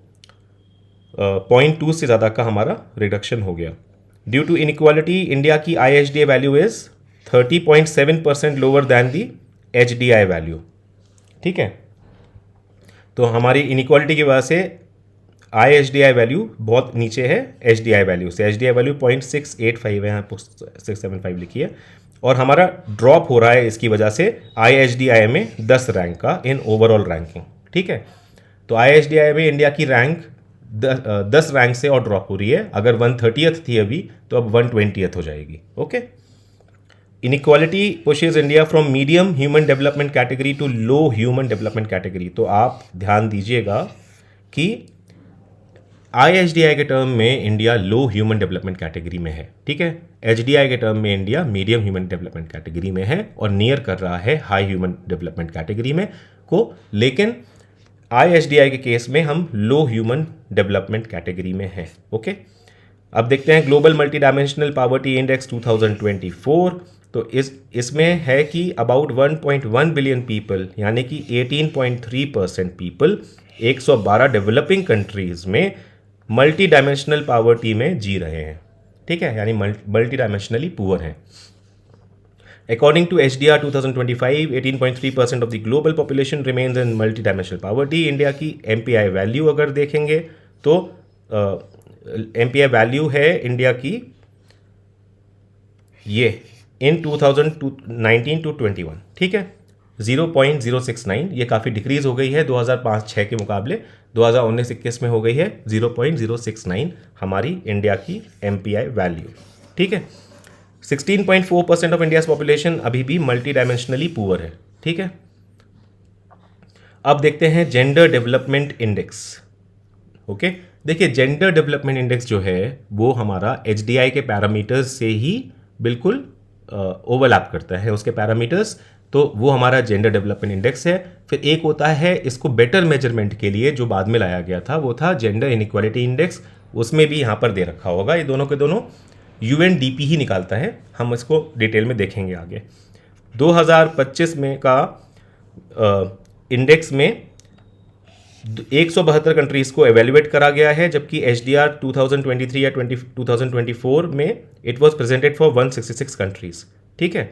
0.2 से ज़्यादा का हमारा रिडक्शन हो गया। ड्यू टू इनइक्वालिटी इंडिया की IHDI value is 30.7% lower than the HDI value. ठीक है, तो हमारी इनइक्वालिटी की वजह से IHDI वैल्यू बहुत नीचे है HDI वैल्यू से। HDI वैल्यू 0.685 है, यहाँ 675 लिखी है, और हमारा ड्रॉप हो रहा है इसकी वजह से IHDI में 10 रैंक का इन ओवरऑल रैंकिंग। ठीक है, तो IHDI में इंडिया की रैंक 10 रैंक से और ड्रॉप हो रही है। अगर 130th थी अभी, तो अब 120th हो जाएगी। Okay, inequality pushes India from medium human development category to low human development category. तो आप ध्यान दीजिएगा कि IHDI के टर्म में इंडिया लो ह्यूमन डेवलपमेंट कैटेगरी में है। ठीक है, HDI के टर्म में India medium human development category में है और नियर कर रहा है हाई ह्यूमन डेवलपमेंट कैटेगरी में को, लेकिन IHDI के केस में हम लो ह्यूमन डेवलपमेंट कैटेगरी में हैं। ओके, अब देखते हैं global multi dimensional poverty index 2024। तो इसमें है कि अबाउट 1.1 बिलियन पीपल यानी कि 18.3% पीपल 112 डेवलपिंग कंट्रीज में मल्टी डायमेंशनल पॉवर्टी में जी रहे हैं। ठीक है, यानी मल्टी डायमेंशनली पुअर हैं। According to HDR 2025, 18.3% of the global population remains in multidimensional poverty. India की MPI वैल्यू अगर देखेंगे तो MPI वैल्यू है इंडिया की ये इन 2019 टू 21। ठीक है, 0.069, ये काफ़ी डिक्रीज हो गई है 2005-06 के मुकाबले। 2019-21 में हो गई है 0.069 हमारी इंडिया की MPI वैल्यू। ठीक है, 16.4% ऑफ इंडियाज पॉपुलेशन अभी भी मल्टी डायमेंशनली पुअर है। ठीक है, अब देखते हैं जेंडर डेवलपमेंट इंडेक्स। ओके, देखिए जेंडर डेवलपमेंट इंडेक्स जो है वो हमारा HDI के पैरामीटर्स से ही बिल्कुल ओवरलैप करता है उसके पैरामीटर्स, तो वो हमारा जेंडर डेवलपमेंट इंडेक्स है। फिर एक होता है इसको बेटर मेजरमेंट के लिए जो बाद में लाया गया था, वो था जेंडर इनइक्वालिटी इंडेक्स, उसमें भी यहाँ पर दे रखा होगा। ये दोनों के दोनों UNDP ही निकालता है, हम इसको डिटेल में देखेंगे आगे। 2025 में का इंडेक्स में 172 कंट्रीज़ को एवेल्युएट करा गया है, जबकि HDR 2023 या 2024 में it was presented for 166 countries. ठीक है,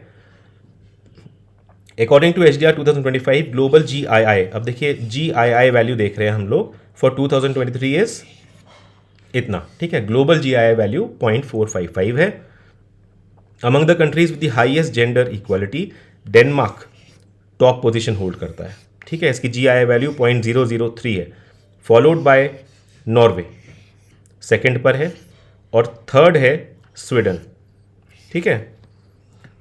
according to HDR 2025 global GII, अब देखिए GII वैल्यू देख रहे हैं हम लोग, फॉर 2023 इज इतना। ठीक है, ग्लोबल GII वैल्यू 0.455 है। Among the countries with the highest gender equality Denmark top position hold करता है। ठीक है, इसकी GII वैल्यू 0.003 है, फॉलोड बाय नॉर्वे सेकंड पर है और थर्ड है स्वीडन। ठीक है,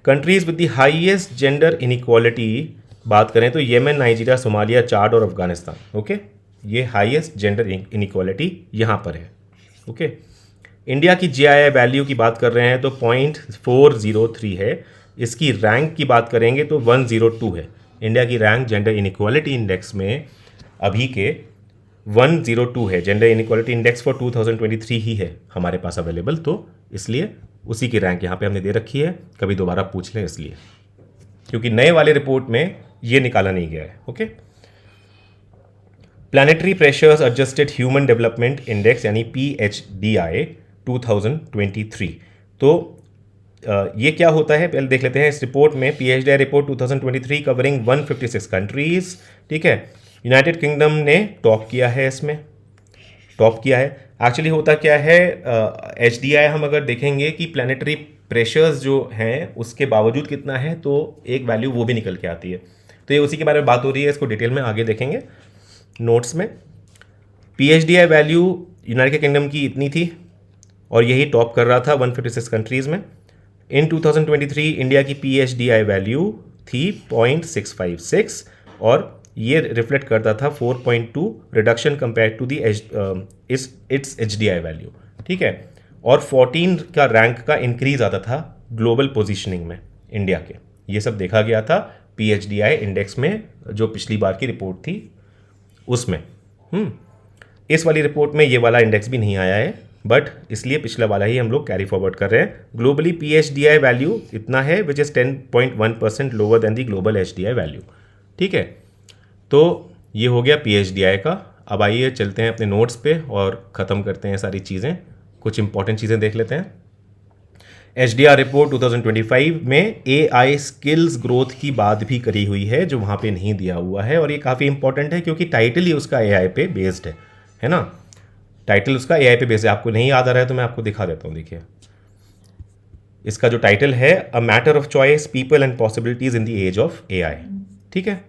countries with the highest gender inequality बात करें तो येमेन, नाइजीरिया, सोमालिया, चाड और अफगानिस्तान। ओके, ये हाईएस्ट जेंडर इनइक्वालिटी यहाँ पर है। ओके, इंडिया की GII वैल्यू की बात कर रहे हैं तो 0.403 है। इसकी रैंक की बात करेंगे तो 102 है। इंडिया की रैंक जेंडर इनइक्वालिटी इंडेक्स में अभी के 102 है, जेंडर इनइक्वालिटी इंडेक्स फॉर 2023 ही है हमारे पास अवेलेबल, तो इसलिए उसी की रैंक यहाँ पे हमने दे रखी है, कभी दोबारा पूछ लें इसलिए, क्योंकि नए वाले रिपोर्ट में ये निकाला नहीं गया है। Okay, planetary pressures adjusted human development index यानी PHDI 2023। तो ये क्या होता है पहले देख लेते हैं। इस रिपोर्ट में PHDI रिपोर्ट 2023 कवरिंग 156 कंट्रीज, ठीक है। यूनाइटेड किंगडम ने टॉप किया है, इसमें टॉप किया है। एक्चुअली होता क्या है, HDI हम अगर देखेंगे कि प्लानिटरी प्रेशर्स जो हैं उसके बावजूद कितना है, तो एक वैल्यू वो भी निकल के आती है। तो ये उसी के बारे में बात हो रही है, इसको डिटेल में आगे देखेंगे नोट्स में। PHDI वैल्यू यूनाइटेड किंगडम की इतनी थी और यही टॉप कर रहा था 156 कंट्रीज़ में। इन 2023 इंडिया की PHDI वैल्यू थी 0.656 और ये रिफ्लेक्ट करता था 4.2 reduction compare to the its HDI value, ठीक है। और 14 का रैंक का इंक्रीज आता था ग्लोबल पोजीशनिंग में इंडिया के। ये सब देखा गया था PHDI इंडेक्स में, जो पिछली बार की रिपोर्ट थी उसमें। इस वाली रिपोर्ट में ये वाला इंडेक्स भी नहीं आया है, बट इसलिए पिछला वाला ही हम लोग कैरी फॉरवर्ड कर रहे हैं। ग्लोबली PHDI वैल्यू इतना है which is 10.1% lower than the global HDI value, ठीक है। तो ये हो गया PHDI का। अब आइए चलते हैं अपने नोट्स पे और ख़त्म करते हैं सारी चीज़ें, कुछ इंपॉर्टेंट चीज़ें देख लेते हैं। HDR रिपोर्ट 2025 में AI स्किल्स ग्रोथ की बात भी करी हुई है, जो वहाँ पे नहीं दिया हुआ है, और ये काफ़ी इंपॉर्टेंट है क्योंकि टाइटल ही उसका AI पे बेस्ड है ना। टाइटल उसका AI पे बेस्ड है। आपको नहीं याद आ रहा है तो मैं आपको दिखा देता हूँ, देखिए इसका जो टाइटल है, a matter of choice people and possibilities in the age of AI, ठीक है।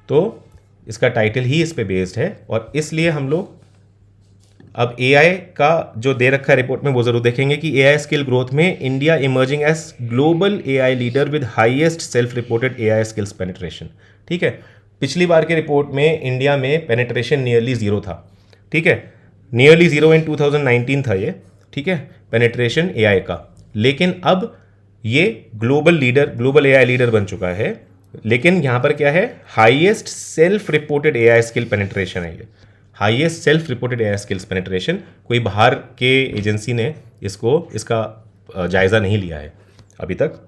तो इसका टाइटल ही इस पे बेस्ड है, और इसलिए हम लोग अब AI का जो दे रखा है रिपोर्ट में वो जरूर देखेंगे कि AI स्किल ग्रोथ में India emerging as global AI leader with highest self reported AI skills penetration, ठीक है। पिछली बार के रिपोर्ट में इंडिया में पेनिट्रेशन नियरली जीरो था, ठीक है। नियरली जीरो इन 2019 था ये, ठीक है, पेनिट्रेशन AI का। लेकिन अब ये ग्लोबल AI लीडर बन चुका है। लेकिन यहाँ पर क्या है, highest self reported AI skill penetration है ये, highest self reported AI skills penetration. कोई बाहर के एजेंसी ने इसका जायज़ा नहीं लिया है अभी तक।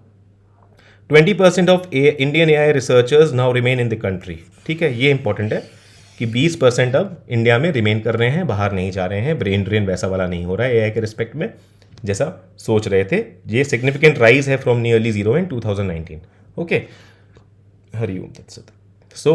20% of Indian AI researchers now remain in the country, ठीक है। ये इंपॉर्टेंट है कि 20% अब इंडिया में रिमेन कर रहे हैं, बाहर नहीं जा रहे हैं। ब्रेन ड्रेन वैसा वाला नहीं हो रहा है AI के रिस्पेक्ट में जैसा सोच रहे थे। ये सिग्निफिकेंट राइज है from nearly zero in 2019। Okay, Hariom तत्सत। सो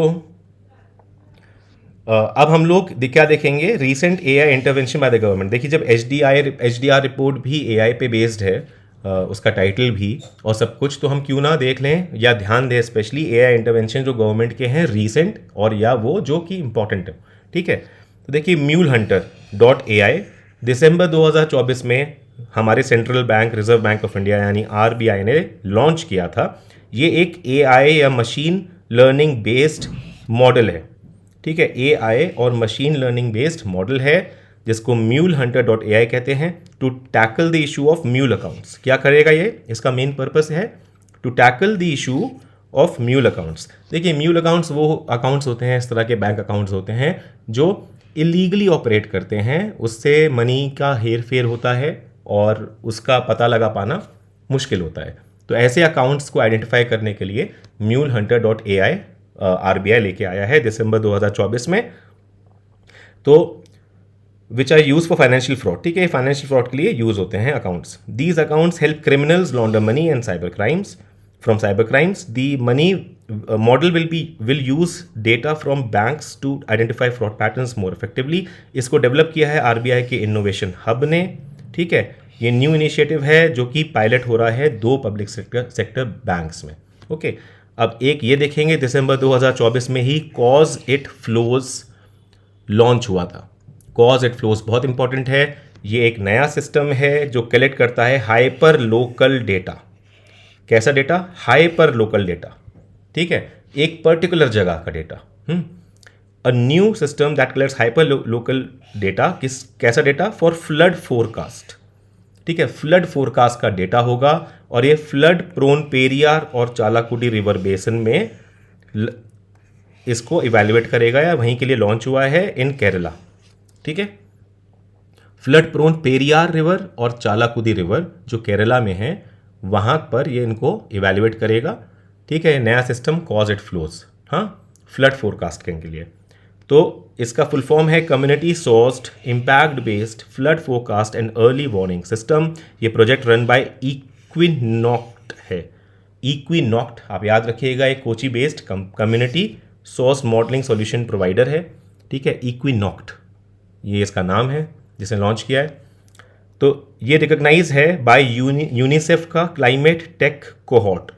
अब हम लोग क्या देखेंगे, recent AI intervention by the government. देखिए जब HDR रिपोर्ट भी AI पे बेस्ड है, उसका टाइटल भी और सब कुछ, तो हम क्यों ना देख लें या ध्यान दें स्पेशली AI इंटरवेंशन जो गवर्नमेंट के हैं रीसेंट, और या वो जो कि इंपॉर्टेंट है, ठीक है। तो देखिए MuleHunter.ai दिसंबर 2024 में हमारे central bank reserve bank of India यानी RBI ने लॉन्च किया था। ये एक AI या मशीन लर्निंग बेस्ड मॉडल है, ठीक है। AI और मशीन लर्निंग बेस्ड मॉडल है जिसको MuleHunter.ai कहते हैं, to tackle the issue of mule accounts. क्या करेगा ये, इसका मेन पर्पस है to tackle the issue of mule accounts. देखिए म्यूल अकाउंट्स वो अकाउंट्स होते हैं, इस तरह के बैंक अकाउंट्स होते हैं जो इलीगली ऑपरेट करते हैं, उससे मनी का हेर फेर होता है और उसका पता लगा पाना मुश्किल होता है। तो ऐसे अकाउंट्स को आइडेंटिफाई करने के लिए MuleHunter.ai RBI लेके आया है दिसंबर 2024 में। तो which are use for financial fraud, ठीक है। फाइनेंशियल फ्रॉड के लिए यूज होते हैं accounts. These accounts help criminals launder money and cyber crimes from cyber crimes. The money model will use data from banks to identify fraud patterns more effectively. इसको develop किया है RBI के innovation hub ने, ठीक है। ये new initiative है जो कि पायलट हो रहा है 2 पब्लिक सेक्टर बैंक्स में। ओके, अब एक ये देखेंगे दिसंबर 2024 में ही कॉज इट फ्लोज लॉन्च हुआ था। कॉज इट फ्लोज बहुत इंपॉर्टेंट है। ये एक नया सिस्टम है जो कलेक्ट करता है हाइपर लोकल डेटा। कैसा डेटा, हाइपर लोकल डेटा, ठीक है, एक पर्टिकुलर जगह का data. A new system that collects hyper local data. कैसा डेटा, फॉर फ्लड फोरकास्ट, ठीक है। फ्लड फोरकास्ट का डेटा होगा और ये फ्लड प्रोन पेरियार और चालाकुडी रिवर बेसन में इसको इवैल्यूएट करेगा, या वहीं के लिए लॉन्च हुआ है इन केरला, ठीक है। फ्लड प्रोन पेरियार रिवर और चालाकुदी रिवर जो केरला में है वहाँ पर ये इनको इवेल्युएट करेगा, ठीक है। नया सिस्टम कॉज इट फ्लोज, हाँ, फ्लड फोरकास्टिंग के लिए। तो इसका फुल फॉर्म है community sourced impact based flood forecast and early warning system. ये प्रोजेक्ट रन बाय इक्विनॉक्ट है। इक्विनॉक्ट आप याद रखिएगा, एक Kochi based community source modelling solution provider है, ठीक है। इक्विनॉक्ट ये इसका नाम है जिसने लॉन्च किया है। तो ये रिकॉग्नाइज है बाय यूनिसेफ का क्लाइमेट टेक कोहॉर्ट।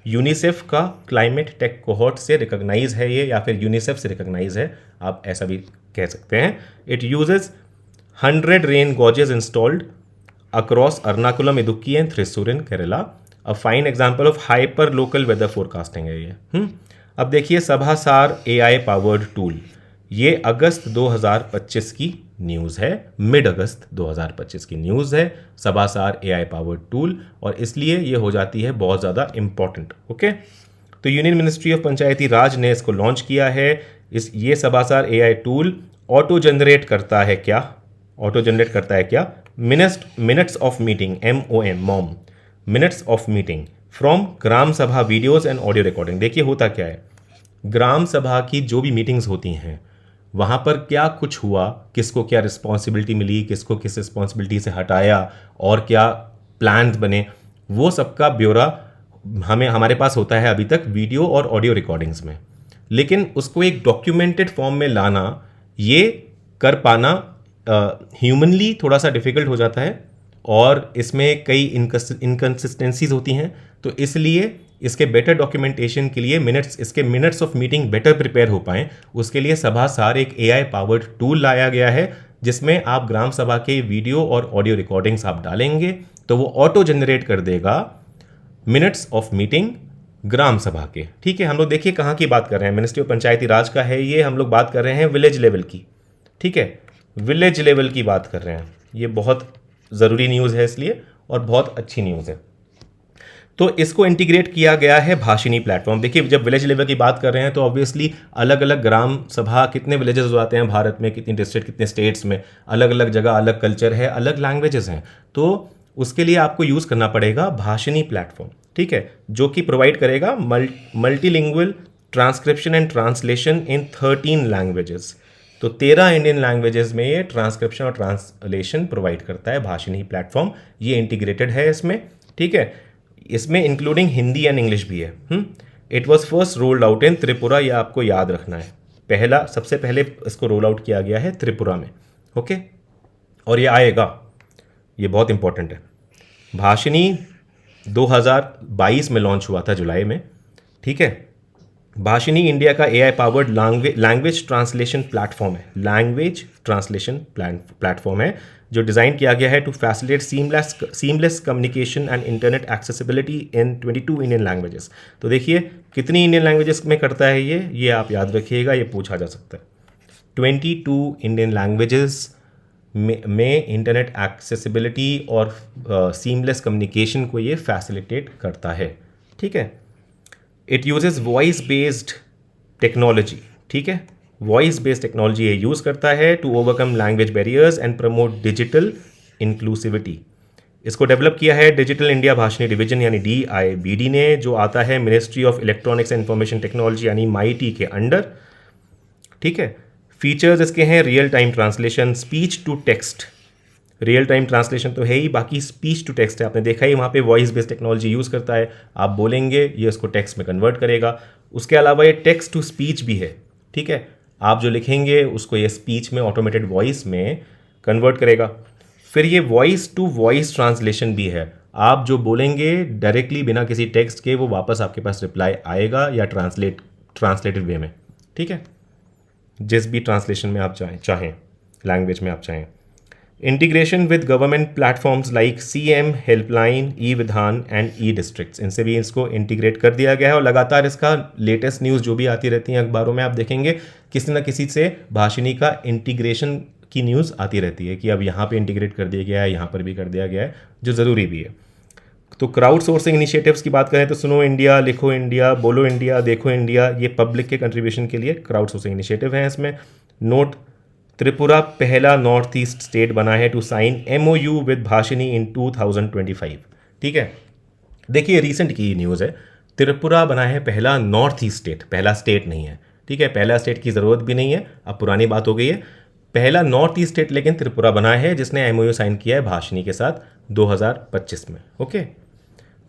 यूनिसेफ का क्लाइमेट टेक कोहॉर्ट से रिकॉग्नाइज है ये, या फिर यूनिसेफ से रिकॉग्नाइज है, आप ऐसा भी कह सकते हैं। It uses 100 rain gauges installed across Ernakulam, Idukki and Thrissur in Kerala. A fine example of hyper local weather forecasting है ये। अब देखिए सभासार AI पावर्ड टूल, ये अगस्त 2025 की न्यूज़ है, मिड अगस्त 2025 की न्यूज़ है, सभासार AI पावर्ड टूल, और इसलिए ये हो जाती है बहुत ज़्यादा इम्पॉर्टेंट। ओके, तो union ministry of Panchayati Raj ने इसको लॉन्च किया है। ये Sabhasaar AI tool auto generate करता है क्या? ऑटो जनरेट करता है क्या? Minutes of meeting, MOM, minutes of meeting from gram sabha videos and audio recording. देखिए होता क्या है, ग्राम सभा की जो भी मीटिंग्स होती हैं वहाँ पर क्या कुछ हुआ, किसको क्या रिस्पॉन्सिबिलिटी मिली, किसको किस रिस्पॉन्सिबिलिटी से हटाया, और क्या प्लान्स बने, वो सबका ब्यौरा हमारे पास होता है अभी तक वीडियो और ऑडियो रिकॉर्डिंग्स में। लेकिन उसको एक डॉक्यूमेंटेड फॉर्म में लाना, ये कर पाना ह्यूमनली थोड़ा सा डिफ़िकल्ट हो जाता है, और इसमें कई इनकन्सिस्टेंसीज होती हैं। तो इसलिए इसके बेटर डॉक्यूमेंटेशन के लिए इसके minutes of meeting better prepare हो पाएँ, उसके लिए सभासार एक AI पावर्ड टूल लाया गया है, जिसमें आप ग्राम सभा के वीडियो और ऑडियो रिकॉर्डिंग्स आप डालेंगे तो वो ऑटो जनरेट कर देगा मिनट्स ऑफ मीटिंग ग्राम सभा के। ठीक है, हम लोग देखिए कहाँ की बात कर रहे हैं, मिनिस्ट्री ऑफ पंचायती राज का है ये, हम लोग बात कर रहे हैं विलेज लेवल की। ठीक है, विलेज लेवल की बात कर रहे हैं, ये बहुत ज़रूरी न्यूज़ है इसलिए, और बहुत अच्छी न्यूज़ है। तो इसको इंटीग्रेट किया गया है भाषिनी प्लेटफॉर्म। देखिए जब विलेज लेवल की बात कर रहे हैं तो ऑब्वियसली अलग अलग ग्राम सभा, कितने विलेजेस हो जाते हैं भारत में, कितनी डिस्ट्रिक्ट, कितने स्टेट्स में, अलग अलग जगह अलग कल्चर है, अलग लैंग्वेजेस हैं। तो उसके लिए आपको यूज़ करना पड़ेगा भाषिनी प्लेटफॉर्म, ठीक है, जो कि प्रोवाइड करेगा multilingual transcription and translation in 13 languages. तो 13 इंडियन लैंग्वेजेस में ये ट्रांसक्रिप्शन और ट्रांसलेशन प्रोवाइड करता है भाषिनी प्लेटफॉर्म। ये इंटीग्रेटेड है इसमें, ठीक है, इसमें इंक्लूडिंग हिंदी एंड इंग्लिश भी है। It was first rolled out in Tripura, ये आपको याद रखना है, सबसे पहले इसको रोल आउट किया गया है त्रिपुरा में। ओके, और ये आएगा, ये बहुत इंपॉर्टेंट है। भाषिनी 2022 में लॉन्च हुआ था जुलाई में, ठीक है। भाषिनी इंडिया का AI powered language translation platform है, लैंग्वेज ट्रांसलेशन प्लेटफॉर्म है, जो डिज़ाइन किया गया है to facilitate seamless communication and internet accessibility in 22 Indian languages. तो देखिए कितनी इंडियन लैंग्वेजेस में करता है ये आप याद रखिएगा, ये पूछा जा सकता है। 22 इंडियन लैंग्वेजेस में इंटरनेट एक्सेसिबिलिटी और सीमलेस कम्युनिकेशन को ये फैसिलिटेट करता है, ठीक है। It uses voice based technology, ठीक है, वॉइस बेस्ड टेक्नोलॉजी ये यूज़ करता है to overcome language barriers and promote digital inclusivity. इसको डेवलप किया है डिजिटल इंडिया भाषिनी डिवीजन यानी DIBD ने, जो आता है ministry of electronics and information technology यानी MeitY के अंडर, ठीक है। फीचर्स इसके हैं real time translation, speech to text, real time translation तो है ही, बाकी स्पीच टू टेक्स्ट है, आपने देखा ही वहाँ पे वॉइस बेस्ड टेक्नोलॉजी यूज़ करता है, आप बोलेंगे ये उसको टेक्स्ट में कन्वर्ट करेगा। उसके अलावा ये टेक्स्ट टू स्पीच भी है, ठीक है, आप जो लिखेंगे उसको ये स्पीच में ऑटोमेटेड वॉइस में कन्वर्ट करेगा। फिर ये वॉइस टू वॉइस ट्रांसलेशन भी है, आप जो बोलेंगे डायरेक्टली बिना किसी टेक्स्ट के वो वापस आपके पास रिप्लाई आएगा, या ट्रांसलेटेड वे में, ठीक है, जिस भी ट्रांसलेशन में आप चाहें लैंग्वेज में आप चाहें। Integration with government platforms like CM helpline, E-विधान एंड E-डिस्ट्रिक्ट्स, इनसे भी इसको इंटीग्रेट कर दिया गया है। और लगातार इसका लेटेस्ट न्यूज़ जो भी आती रहती हैं अखबारों में, आप देखेंगे किसी न किसी से भाषिनी का इंटीग्रेशन की न्यूज़ आती रहती है कि अब यहाँ पे इंटीग्रेट कर दिया गया है, यहाँ पर भी कर दिया गया है, जो ज़रूरी भी है। तो क्राउड सोर्सिंग इनिशिएटिव्स की बात करें तो सुनो इंडिया, लिखो इंडिया, बोलो इंडिया, देखो इंडिया, ये पब्लिक के कंट्रीब्यूशन के लिए क्राउड सोर्सिंग इनिशिएटिव हैं। इसमें नोट त्रिपुरा पहला नॉर्थ ईस्ट स्टेट बना है to sign MOU with Bhashini in 2025। ठीक है, देखिए रिसेंट की न्यूज़ है, त्रिपुरा बना है पहला नॉर्थ ईस्ट स्टेट, पहला स्टेट नहीं है। ठीक है, पहला स्टेट की ज़रूरत भी नहीं है, अब पुरानी बात हो गई है। पहला नॉर्थ ईस्ट स्टेट लेकिन त्रिपुरा बना है, जिसने MOU साइन किया है भाषिनी के साथ 2025 में। ओके,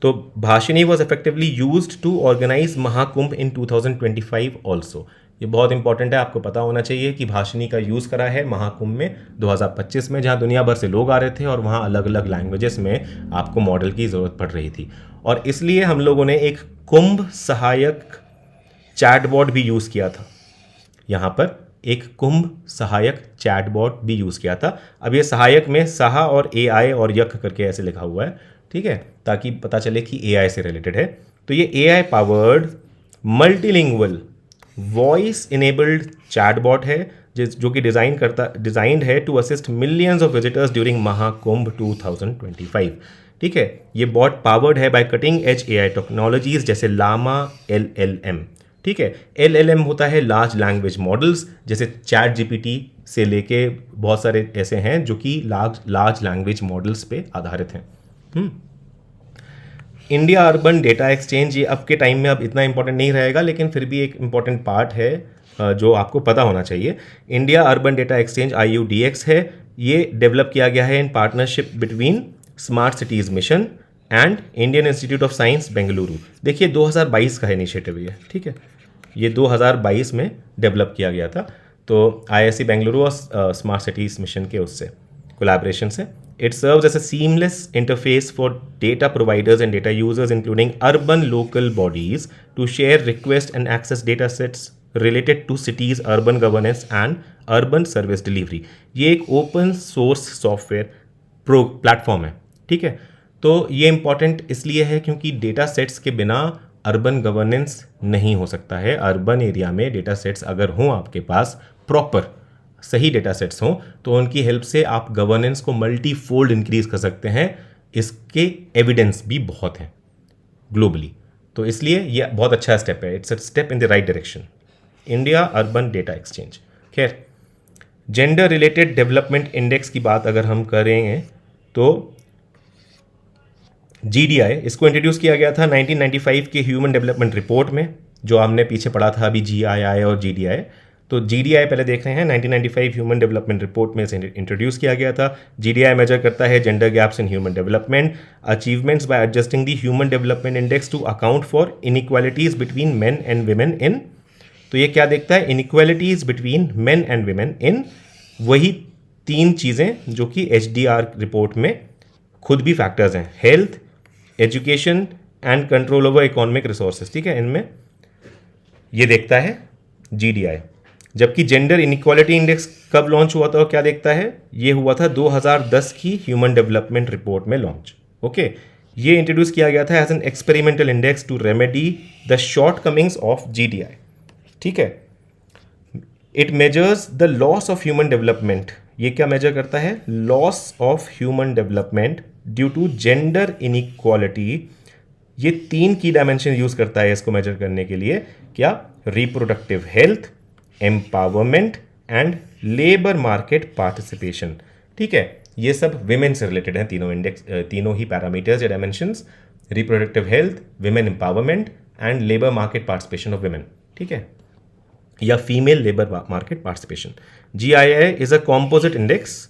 तो Bhashini was effectively used to organise Mahakumbh in 2025 also. ये बहुत इंपॉर्टेंट है, आपको पता होना चाहिए कि भाषिनी का यूज़ करा है महाकुंभ में 2025 में, जहाँ दुनिया भर से लोग आ रहे थे और वहाँ अलग अलग लैंग्वेजेस में आपको मॉडल की ज़रूरत पड़ रही थी। और इसलिए हम लोगों ने एक कुंभ सहायक चैटबॉट भी यूज़ किया था। यहाँ पर एक कुंभ सहायक चैटबॉट भी यूज़ किया था। अब ये सहायक में सहा और AI और यक करके ऐसे लिखा हुआ है, ठीक है, ताकि पता चले कि AI से रिलेटेड है। तो ये AI powered multilingual voice enabled chatbot है, जो कि डिज़ाइंड है to assist millions of visitors during Mahakumbh 2025। ठीक है, ये बॉट पावर्ड है by cutting edge AI technologies जैसे लामा LLM। ठीक है, LLM होता है लार्ज लैंग्वेज मॉडल्स, जैसे ChatGPT से लेके बहुत सारे ऐसे हैं जो कि लार्ज लैंग्वेज मॉडल्स पे आधारित हैं। इंडिया अर्बन डेटा एक्सचेंज, ये अब के टाइम में अब इतना इंपॉर्टेंट नहीं रहेगा, लेकिन फिर भी एक इंपॉर्टेंट पार्ट है जो आपको पता होना चाहिए। India urban data exchange IUDX है, ये डेवलप किया गया है in partnership between smart cities mission and Indian institute of science Bengaluru. देखिए 2022 का इनिशिएटिव ये, ठीक है, ये 2022 में डेवलप किया गया था। तो IISc बेंगलुरु और स्मार्ट सिटीज़ मिशन के उससे कोलैबोरेशन से। It serves as a seamless interface for data providers and data users, including urban local bodies, to share, request and access data sets related to cities, urban governance and urban service delivery। ये एक open source software platform है। ठीक है, तो ये important इसलिए है क्योंकि डेटा सेट्स के बिना अर्बन गवर्नेंस नहीं हो सकता है। अर्बन एरिया में डेटा सेट्स अगर हों आपके पास, प्रॉपर सही डेटा सेट्स हों, तो उनकी हेल्प से आप गवर्नेंस को मल्टी फोल्ड इंक्रीज कर सकते हैं। इसके एविडेंस भी बहुत हैं ग्लोबली, तो इसलिए ये बहुत अच्छा स्टेप है। It's a step in the right direction. India urban data exchange. खैर, जेंडर रिलेटेड डेवलपमेंट इंडेक्स की बात अगर हम करेंगे तो GDI, इसको इंट्रोड्यूस किया गया था 1995 के ह्यूमन डेवलपमेंट रिपोर्ट में, जो हमने पीछे पढ़ा था अभी GII और GDI। तो GDI पहले देख रहे हैं, 1995 ह्यूमन डेवलपमेंट रिपोर्ट में से इंट्रोड्यूस किया गया था। GDI मेजर करता है gender gaps in human development achievements by adjusting the human development index to account for inequalities between men and women in. तो ये क्या देखता है? Inequalities between men and women in वही 3 चीज़ें जो कि HDR रिपोर्ट में खुद भी फैक्टर्स हैं, health, education and control over economic resources. ठीक है, इनमें ये देखता है GDI। जबकि जेंडर इनइक्वालिटी इंडेक्स कब लॉन्च हुआ था और क्या देखता है? ये हुआ था 2010 की ह्यूमन डेवलपमेंट रिपोर्ट में लॉन्च। ओके, ये इंट्रोड्यूस किया गया था as an experimental index to remedy the shortcomings of GDI। ठीक है, it measures the loss of human development. ये क्या मेजर करता है? Loss of human development due to gender inequality. ये 3 की डायमेंशन यूज करता है इसको मेजर करने के लिए। क्या? Reproductive health, empowerment and labour market participation. ठीक है, ये सब विमेन से रिलेटेड हैं तीनों इंडेक्स, तीनों ही पैरामीटर्स या dimensions, reproductive health, women empowerment and labour market participation of women. ठीक है, या female labour market participation. GII is a composite index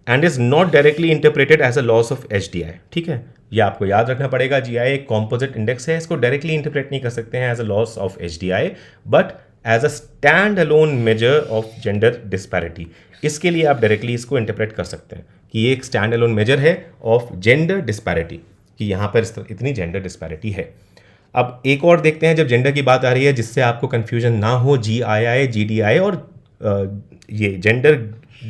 and is not directly interpreted as a loss of HDI। ठीक है, ये आपको याद रखना पड़ेगा। GII एक कॉम्पोजिट इंडेक्स है, इसको डायरेक्टली इंटरप्रेट नहीं कर सकते हैं as a loss of HDI, but as a stand alone measure of gender disparity. इसके लिए आप डायरेक्टली इसको इंटरप्रेट कर सकते हैं कि ये एक स्टैंड अलोन मेजर है ऑफ जेंडर डिस्पैरिटी, कि यहाँ पर इतनी जेंडर डिस्पैरिटी है। अब एक और देखते हैं, जब जेंडर की बात आ रही है, जिससे आपको कन्फ्यूजन ना हो GII, GDI और ये जेंडर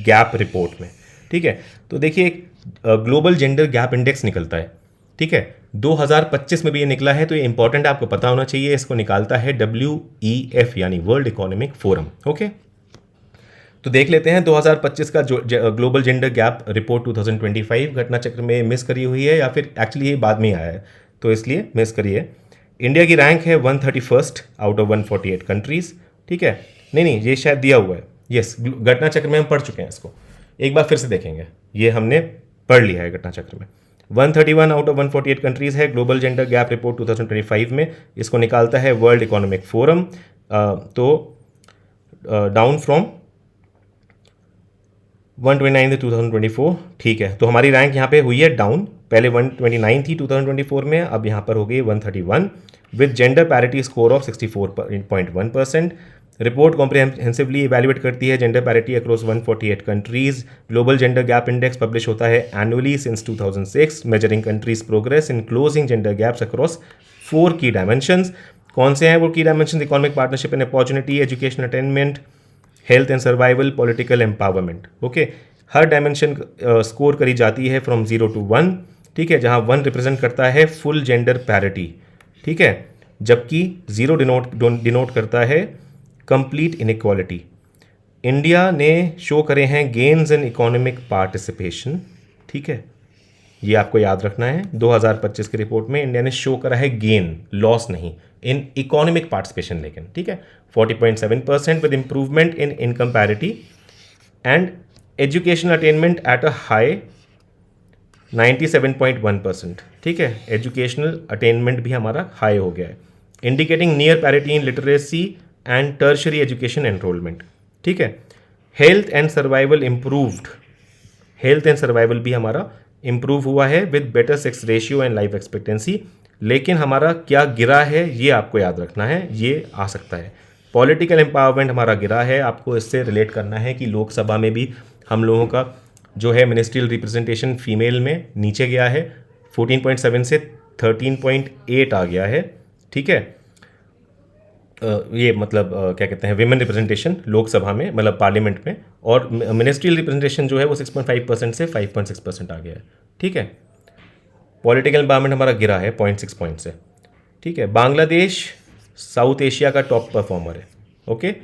गैप रिपोर्ट में। ठीक है, तो देखिए एक ग्लोबल जेंडर गैप इंडेक्स निकलता है। ठीक है, 2025 में भी ये निकला है, तो ये इंपॉर्टेंट आपको पता होना चाहिए। इसको निकालता है WEF यानी वर्ल्ड इकोनॉमिक फोरम। ओके, तो देख लेते हैं 2025 का जो ग्लोबल जेंडर गैप रिपोर्ट 2025 घटना चक्र में मिस करी हुई है या फिर एक्चुअली ये बाद में ही आया है, तो इसलिए मिस करिए। इंडिया की रैंक है 131st आउट ऑफ 148 कंट्रीज। ठीक है, नहीं ये शायद दिया हुआ है, यस, घटना चक्र में हम पढ़ चुके हैं इसको, एक बार फिर से देखेंगे, ये हमने पढ़ लिया है घटना चक्र में। 131 आउट ऑफ 148 कंट्रीज है ग्लोबल जेंडर गैप रिपोर्ट 2025 में, इसको निकालता है वर्ल्ड इकोनॉमिक फोरम। तो डाउन फ्रॉम 129 थी 2024, ठीक है। तो हमारी रैंक यहाँ पे हुई है डाउन, पहले 129 थी 2024 में, अब यहाँ पर हो गई 131 with gender parity score of 64.1%। Report comprehensively evaluate करती है gender parity across 148 countries. Global gender gap index publish होता है annually since 2006, measuring countries progress in closing gender gaps across 4 की डायमेंशंस। कौन से हैं वो की dimension? Economic partnership and opportunity, education attainment, health and survival, political empowerment. Okay, her dimension score करी जाती है फ्रॉम 0 to 1, ठीक है, जहां 1 रिप्रेजेंट करता है फुल जेंडर पैरिटी, ठीक है, जबकि 0 डिनोट करता है कंप्लीट इनइक्वालिटी। इंडिया ने शो करे हैं गेन्स इन इकोनॉमिक पार्टिसिपेशन, ठीक है, ये आपको याद रखना है। 2025 की रिपोर्ट में इंडिया ने शो करा है गेन, लॉस नहीं, इन इकोनॉमिक पार्टिसिपेशन, लेकिन ठीक है 40.7% with improvement in income parity and education attainment at a high 97.1%, ठीक है, एजुकेशनल अटेनमेंट भी हमारा हाई हो गया है, indicating near parity in literacy and tertiary education enrolment, ठीक है। Health and survival improved, health and survival भी हमारा इंप्रूव हुआ है with better sex ratio and life expectancy, लेकिन हमारा क्या गिरा है ये आपको याद रखना है, ये आ सकता है। पॉलिटिकल एम्पावरमेंट हमारा गिरा है, आपको इससे रिलेट करना है कि लोकसभा में भी हम लोगों का जो है मिनिस्ट्रियल रिप्रेजेंटेशन फीमेल में नीचे गया है, 14.7 से 13.8 आ गया है, ठीक है। ये मतलब क्या कहते हैं, विमेन रिप्रेजेंटेशन लोकसभा में, मतलब पार्लियामेंट में, और मिनिस्ट्रियल रिप्रेजेंटेशन जो है वो 6.5% से 5.6% आ गया है, ठीक है। पॉलिटिकल एम्पावरमेंट हमारा गिरा है 0.6 पॉइंट से, ठीक है। बांग्लादेश साउथ एशिया का टॉप परफॉर्मर है, ओके,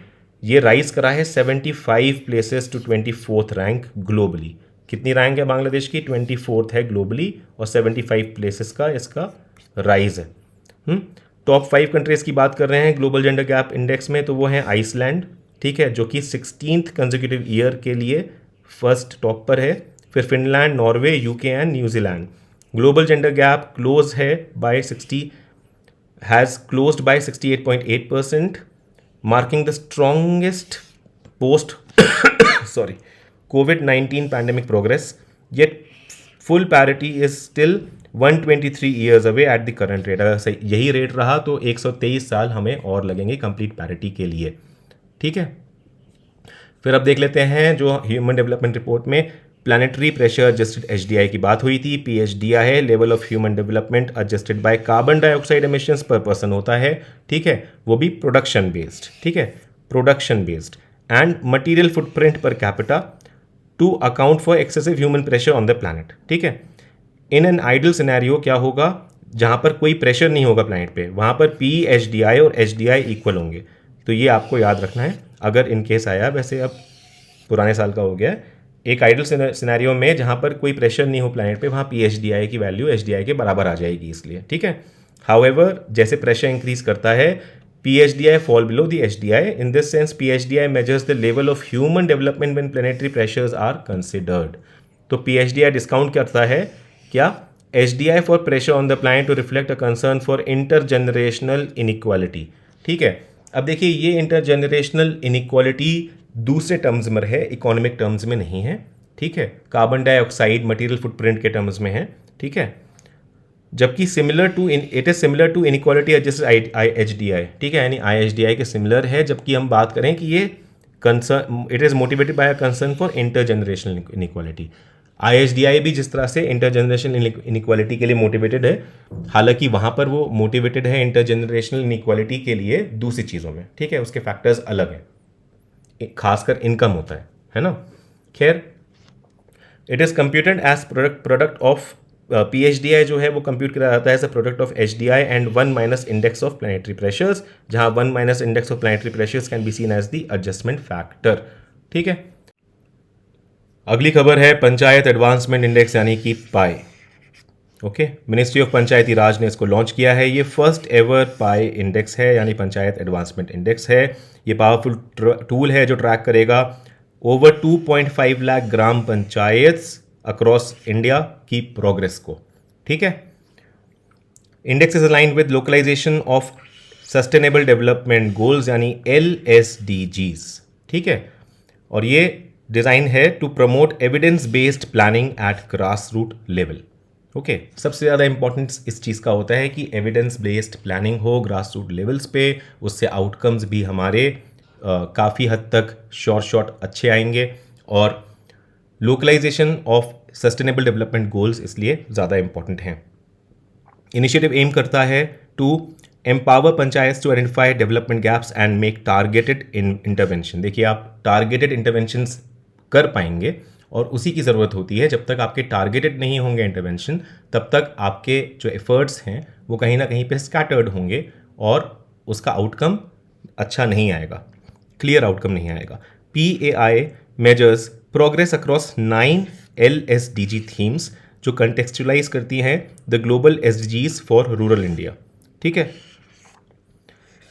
ये राइज करा है 75 places to 24th rank globally. कितनी रैंक है बांग्लादेश की? 24th है ग्लोबली, और 75 प्लेसेस का इसका राइज है। टॉप 5 कंट्रीज़ की बात कर रहे हैं ग्लोबल जेंडर गैप इंडेक्स में, तो वो है आइसलैंड, ठीक है, जो कि 16th कंसेक्यूटिव ईयर के लिए फर्स्ट टॉप पर है। फिर Finland, Norway, UK and New Zealand. Global gender gap close है by 60 has closed by 68.8%, marking the strongest post sorry COVID-19 pandemic progress, yet full parity is still 123 years away at the current rate। अगर यही rate रहा तो 123 साल हमें और लगेंगे complete parity के लिए, ठीक है। फिर अब देख लेते हैं जो ह्यूमन डेवलपमेंट रिपोर्ट में प्लानिटरी प्रेशर एडजस्टेड HDI की बात हुई थी। PHDI है level of human development adjusted by carbon dioxide emissions पर पर्सन होता है, ठीक है, वो भी प्रोडक्शन बेस्ड, ठीक है, production based and material footprint per capita to account for excessive human pressure on the planet, ठीक है। इन एन आइडल सिनेरियो क्या होगा, जहां पर कोई प्रेशर नहीं होगा प्लानट पे, वहां पर PHDI और HDI इक्वल होंगे, तो ये आपको याद रखना है अगर इन केस आया। वैसे अब पुराने साल का हो गया है। एक आइडल सिनेरियो में जहां पर कोई प्रेशर नहीं हो प्लैनेट पे, वहां PHDI की वैल्यू HDI के बराबर आ जाएगी, इसलिए, ठीक है। हाउएवर जैसे प्रेशर इंक्रीज करता है PHDI fall below the HDI। In this sense PHDI measures the level of human development when planetary pressures are considered. तो PHDI डिस्काउंट करता है क्या? HDI for pressure on the planet to reflect a concern for intergenerational inequality, ठीक है। अब देखिए ये intergenerational inequality दूसरे टर्म्स में है, इकोनॉमिक टर्म्स में नहीं है, ठीक है, कार्बन डाइऑक्साइड मटेरियल फुटप्रिंट के टर्म्स में है, ठीक है, जबकि similar to it is similar to inequality adjusted HDI, ठीक है, यानी IHDI के सिमिलर है, जबकि हम बात करें कि ये concern it is motivated by a concern for intergenerational inequality. IHDI भी जिस तरह से इंटरजेनरेशनल इनइक्वालिटी के लिए मोटिवेटेड है, हालांकि वहाँ पर वो मोटिवेटेड है इंटरजेनरेशनल इनइक्वालिटी के लिए दूसरी चीज़ों में, ठीक है, उसके फैक्टर्स अलग हैं, खासकर इनकम होता है ना। खैर, it is computed as product of PHDI जो है वो कंप्यूट किया जाता है as a product of HDI and 1 minus index of planetary pressures, जहाँ 1 minus index of planetary pressures can be seen as the adjustment factor, ठीक है। अगली खबर है पंचायत एडवांसमेंट इंडेक्स यानी कि पाई। Okay, ministry of Panchayati Raj ने इसको लॉन्च किया है। ये फर्स्ट एवर पाई इंडेक्स है, यानी पंचायत एडवांसमेंट इंडेक्स है। ये पावरफुल टूल है जो ट्रैक करेगा over 2.5 lakh gram panchayat across India की प्रोग्रेस को। ठीक है, index is aligned with localisation of sustainable development goals यानी LSDGs। ठीक है, और ये डिज़ाइन है to promote evidence based planning at grass root level. Okay, सबसे ज़्यादा इंपॉर्टेंस इस चीज़ का होता है कि एविडेंस बेस्ड प्लानिंग हो ग्रास रूट लेवल्स पे, उससे आउटकम्स भी हमारे काफ़ी हद तक शॉर्ट अच्छे आएंगे। और localisation of sustainable development goals इसलिए ज़्यादा इंपॉर्टेंट हैं। इनिशिएटिव एम करता है to empower panchayat to identify development gaps and make targeted intervention. देखिए, आप टारगेटेड इंटरवेंशंस कर पाएंगे और उसी की ज़रूरत होती है। जब तक आपके टारगेटेड नहीं होंगे इंटरवेंशन, तब तक आपके जो एफर्ट्स हैं वो कहीं ना कहीं पे स्कैटर्ड होंगे और उसका आउटकम अच्छा नहीं आएगा, क्लियर आउटकम नहीं आएगा। PAI measures progress across 9 LSDG themes जो कंटेक्चुअलाइज करती हैं the global SDGs for rural India. ठीक है,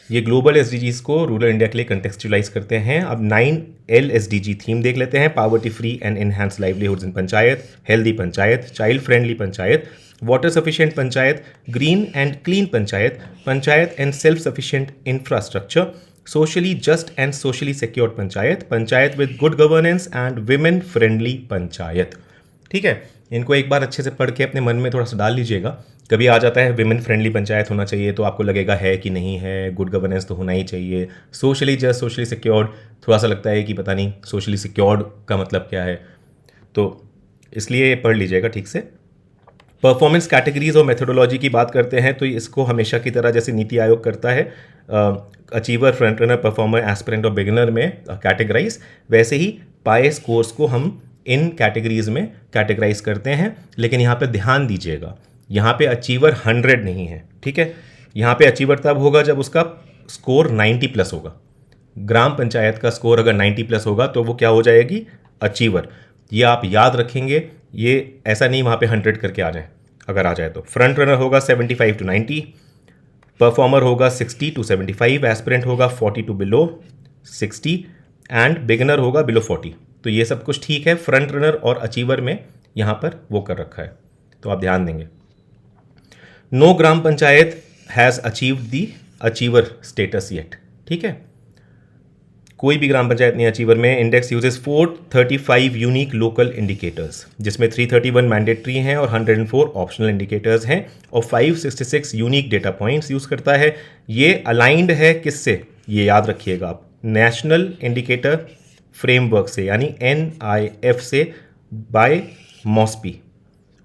ये ग्लोबल SDGs को रूरल इंडिया के लिए कंटेक्चुअलाइज करते हैं। अब 9 LSDG थीम देख लेते हैं। Poverty free and enhance livelihoods in panchayat, healthy panchayat, child friendly panchayat, water sufficient panchayat, green and clean panchayat, panchayat and self sufficient infrastructure, socially just and socially secured panchayat, panchayat with good governance and women friendly panchayat. ठीक है, इनको एक बार अच्छे से पढ़ के अपने मन में थोड़ा सा डाल लीजिएगा। कभी आ जाता है विमेन फ्रेंडली पंचायत होना चाहिए, तो आपको लगेगा है कि नहीं है, गुड गवर्नेंस तो होना ही चाहिए। सोशली जस्ट, सोशली सिक्योर्ड, थोड़ा सा लगता है कि पता नहीं सोशली सिक्योर्ड का मतलब क्या है, तो इसलिए पढ़ लीजिएगा ठीक से। परफॉर्मेंस कैटेगरीज और मेथोडोलॉजी की बात करते हैं तो इसको हमेशा की तरह जैसे नीति आयोग करता है achiever, front runner, performer, aspirant और बिगिनर में कैटेगराइज, वैसे ही पाए स्कोर्स को हम इन कैटेगरीज में कैटेगराइज करते हैं। लेकिन यहाँ पे ध्यान दीजिएगा, यहाँ पे अचीवर 100 नहीं है। ठीक है, यहाँ पे अचीवर तब होगा जब उसका स्कोर 90 प्लस होगा। ग्राम पंचायत का स्कोर अगर 90 प्लस होगा तो वो क्या हो जाएगी, अचीवर। ये आप याद रखेंगे, ये ऐसा नहीं वहाँ पे 100 करके आ जाए। अगर आ जाए तो फ्रंट रनर होगा 75 to 90, परफॉर्मर होगा 60 to 75, एस्पिरेंट होगा 40 to below 60 एंड बिगिनर होगा बिलो 40। तो ये सब कुछ ठीक है, फ्रंट रनर और अचीवर में यहाँ पर वो कर रखा है, तो आप ध्यान देंगे। No gram panchayat has achieved the achiever status yet. ठीक है, कोई भी ग्राम पंचायत नहीं अचीवर में। Index uses 435 unique local indicators, जिसमें 331 मैंडेटरी हैं और 104 ऑप्शनल इंडिकेटर्स हैं, और 566 यूनिक डेटा पॉइंट्स यूज़ करता है। ये अलाइंड है किससे, ये याद रखिएगा आप, नेशनल इंडिकेटर फ्रेमवर्क से, यानी NIF से, by MOSPI।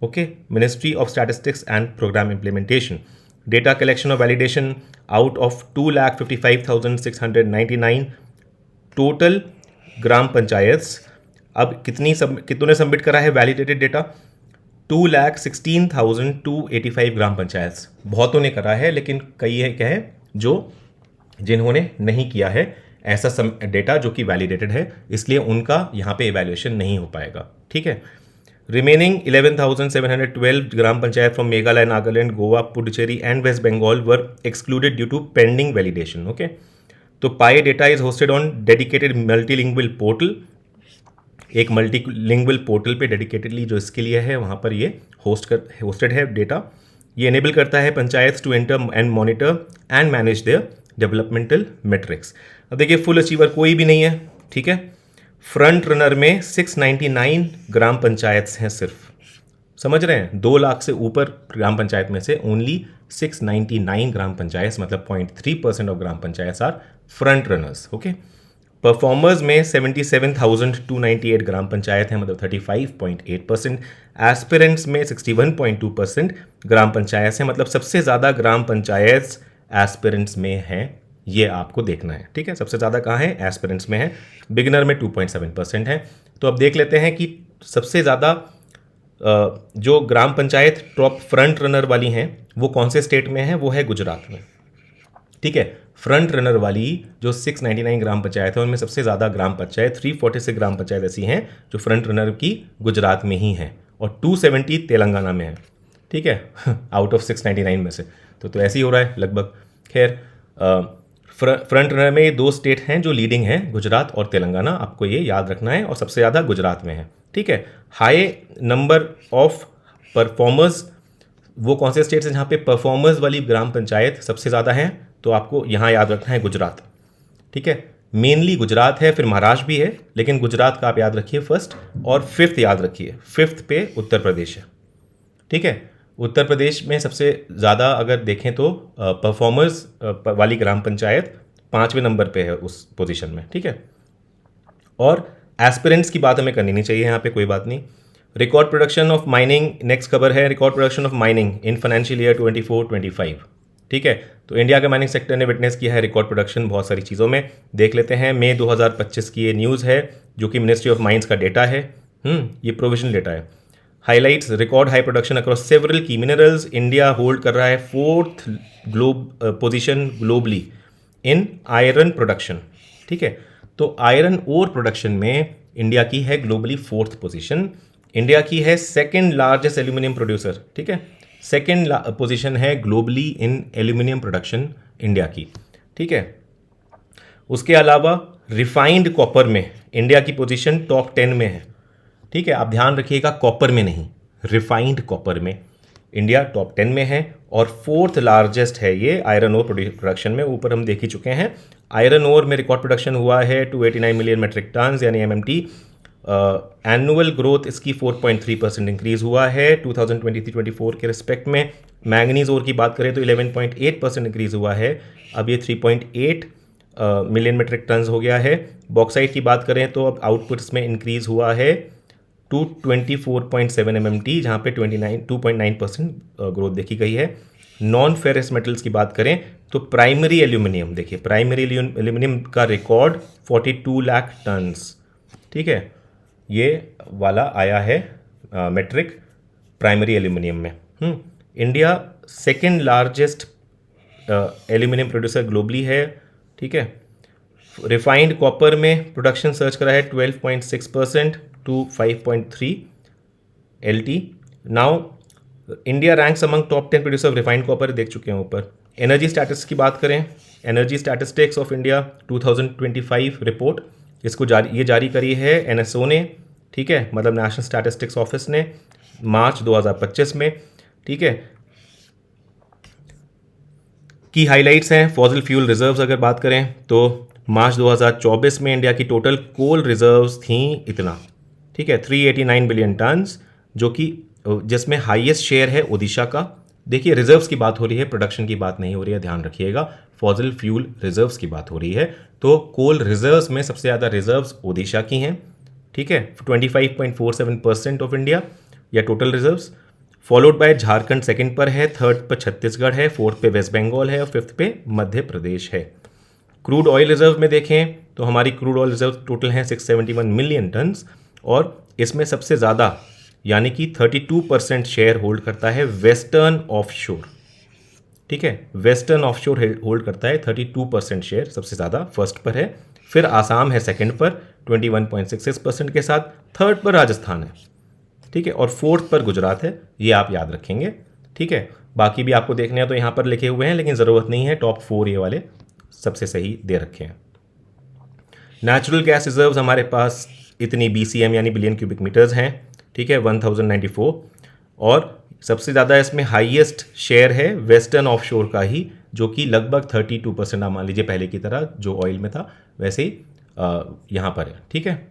Okay, ministry of statistics and programme implementation. Data collection और validation out of 2,55,699 total gram panchayat. अब कितनों ने सबमिट करा है वैलिडेटेड डेटा, 2,16,285 ग्राम पंचायत। बहुतों ने करा है, लेकिन कई है क्या है जिन्होंने नहीं किया है ऐसा डेटा जो कि वैलिडेटेड है, इसलिए उनका यहाँ पे इवैल्यूएशन नहीं हो पाएगा। ठीक है, remaining 11,712 gram panchayat from Meghalaya, Nagaland, Goa, Puducherry and west Bengal were excluded due to pending validation. Okay, तो PAI data is hosted on dedicated multilingual portal. एक मल्टीलिंगुअल पोर्टल पे डेडिकेटेडली जो इसके लिए है वहाँ पर ये होस्टेड है डेटा। ये एनेबल करता है panchayat to enter and monitor and manage their developmental metrics. अब देखिए, फुल अचीवर कोई भी नहीं है। ठीक है, फ्रंट रनर में 699 ग्राम पंचायत हैं सिर्फ, समझ रहे हैं, 2 लाख से ऊपर ग्राम पंचायत में से ओनली 699 ग्राम पंचायत, मतलब 0.3% of gram panchayat are front runners. Okay, performers में 77,298 ग्राम पंचायत हैं, मतलब 35.8%। एस्पिरेंट्स में 61.2% ग्राम पंचायत हैं, मतलब सबसे ज़्यादा ग्राम पंचायत एस्पिरेंट्स में हैं, ये आपको देखना है। ठीक है, सबसे ज़्यादा कहाँ है, एस्पिरेंट्स में है। बिगिनर में 2.7% है। तो अब देख लेते हैं कि सबसे ज़्यादा जो ग्राम पंचायत टॉप फ्रंट रनर वाली हैं वो कौन से स्टेट में है, वो है गुजरात में। ठीक है, फ्रंट रनर वाली जो 699 ग्राम पंचायत है उनमें सबसे ज़्यादा ग्राम पंचायत 346 ग्राम पंचायत ऐसी हैं जो फ्रंट रनर की गुजरात में ही हैं, और 270 तेलंगाना में है। ठीक है, आउट ऑफ 699 में से। तो ऐसे ही हो रहा है लगभग। खैर, फ्रंट रनर में ये 2 स्टेट हैं जो लीडिंग हैं, गुजरात और तेलंगाना, आपको ये याद रखना है, और सबसे ज़्यादा गुजरात में है। ठीक है, हाई नंबर ऑफ परफॉर्मर्स, वो कौन से स्टेट्स हैं जहाँ पे परफॉर्मर्स वाली ग्राम पंचायत सबसे ज़्यादा हैं, तो आपको यहाँ याद रखना है गुजरात। ठीक है, मेनली गुजरात है, फिर महाराष्ट्र भी है, लेकिन गुजरात का आप याद रखिए फर्स्ट, और फिफ्थ याद रखिए, फिफ्थ पे उत्तर प्रदेश है। ठीक है, उत्तर प्रदेश में सबसे ज़्यादा अगर देखें तो परफॉर्मर्स वाली ग्राम पंचायत 5वें नंबर पे है उस पोजीशन में। ठीक है, और एस्पिरेंट्स की बात हमें करनी नहीं चाहिए यहाँ पे, कोई बात नहीं। Record production of mining, next खबर है, record production of mining in financial year 24-25। ठीक है, तो इंडिया के माइनिंग सेक्टर ने विटनेस किया है रिकॉर्ड प्रोडक्शन बहुत सारी चीज़ों में। देख लेते हैं, मई 2025 की ये न्यूज़ है, जो कि मिनिस्ट्री ऑफ माइंस का डेटा है। ये प्रोविजनल डेटा है। Highlights record high production across several की मिनरल्स। इंडिया होल्ड कर रहा है 4th पोजीशन ग्लोबली इन आयरन प्रोडक्शन। ठीक है, तो आयरन ओर प्रोडक्शन में इंडिया की है ग्लोबली 4th पोजीशन। इंडिया की है 2nd लार्जेस्ट एल्यूमिनियम प्रोड्यूसर। ठीक है, 2nd पोजीशन है ग्लोबली इन एल्यूमिनियम प्रोडक्शन इंडिया की। ठीक है, उसके अलावा रिफाइंड कॉपर में इंडिया की पोजीशन टॉप 10 में है। ठीक है, आप ध्यान रखिएगा, कॉपर में नहीं, रिफाइंड कॉपर में इंडिया टॉप 10 में है, और 4th लार्जेस्ट है ये आयरन ओर प्रोडक्शन में। ऊपर हम देख ही चुके हैं, आयरन ओर में रिकॉर्ड प्रोडक्शन हुआ है 289 मिलियन मेट्रिक टन यानी एमएमटी। एनुअल ग्रोथ इसकी 4.3% इंक्रीज हुआ है 2023-24 के रिस्पेक्ट में। मैंगनीज ओर की बात करें तो 11.8% इंक्रीज हुआ है, अब ये 3.8 मिलियन मेट्रिक टन हो गया है। बॉक्साइट की बात करें तो अब आउटपुट्स में इंक्रीज हुआ है टू 24.7 MMT, जहाँ पे 2.9% ग्रोथ देखी गई है। नॉन फेरस मेटल्स की बात करें तो प्राइमरी एल्यूमिनियम, देखिए प्राइमरी एल्यूमिनियम का रिकॉर्ड 42 लाख टन्स। ठीक है, ये वाला आया है मेट्रिक प्राइमरी एल्यूमिनियम में। India 2nd largest aluminium producer globally है। ठीक है, रिफाइंड कॉपर में प्रोडक्शन सर्च करा है 12.6% to 5.3 LT। Now India ranks among top 10 producer of refined copper, देख चुके हैं ऊपर। एनर्जी स्टैटस की बात करें, energy statistics of India 2025 report, इसको जारी करी है NSO ने। ठीक है, मतलब नेशनल स्टैटिस्टिक्स ऑफिस ने, मार्च 2025 में। ठीक है, की हाइलाइट्स हैं फॉसिल फ्यूल रिजर्व्स अगर बात करें तो मार्च 2024 में इंडिया की टोटल कोल रिजर्व्स थी इतना। ठीक है, 389 बिलियन टन्स, जो कि जिसमें हाईएस्ट शेयर है ओडिशा का। देखिए, रिजर्व्स की बात हो रही है, प्रोडक्शन की बात नहीं हो रही है, ध्यान रखिएगा। फॉसिल फ्यूल रिजर्व्स की बात हो रही है, तो कोल रिजर्व्स में सबसे ज़्यादा रिजर्व्स ओडिशा की हैं। ठीक है, 25.47% ऑफ इंडिया या total reserves. Followed by Jharkhand 2nd पर है, 3rd पर छत्तीसगढ़ है, 4th पे वेस्ट बंगाल है, और 5th पे मध्य प्रदेश है। क्रूड ऑयल रिजर्व में देखें तो हमारी क्रूड ऑयल रिजर्व टोटल हैं 671 मिलियन टन्स, और इसमें सबसे ज़्यादा यानी कि 32% शेयर होल्ड करता है वेस्टर्न ऑफशोर। ठीक है, वेस्टर्न ऑफशोर होल्ड करता है 32% शेयर, सबसे ज़्यादा फर्स्ट पर है। फिर आसाम है 2nd पर 21.66% के साथ, 3rd पर राजस्थान है। ठीक है, और 4th पर गुजरात है, ये आप याद रखेंगे। ठीक है, बाकी भी आपको देखने हैं तो यहाँ पर लिखे हुए हैं, लेकिन ज़रूरत नहीं है, टॉप 4 ये वाले सबसे सही दे रखे हैं। नेचुरल गैस रिजर्व्स हमारे पास इतनी BCM यानी बिलियन क्यूबिक मीटर्स हैं। ठीक है, 1094, और सबसे ज़्यादा इसमें हाईएस्ट शेयर है वेस्टर्न ऑफशोर का ही, जो कि लगभग 32%, आप मान लीजिए पहले की तरह जो ऑयल में था वैसे ही यहाँ पर है। ठीक है,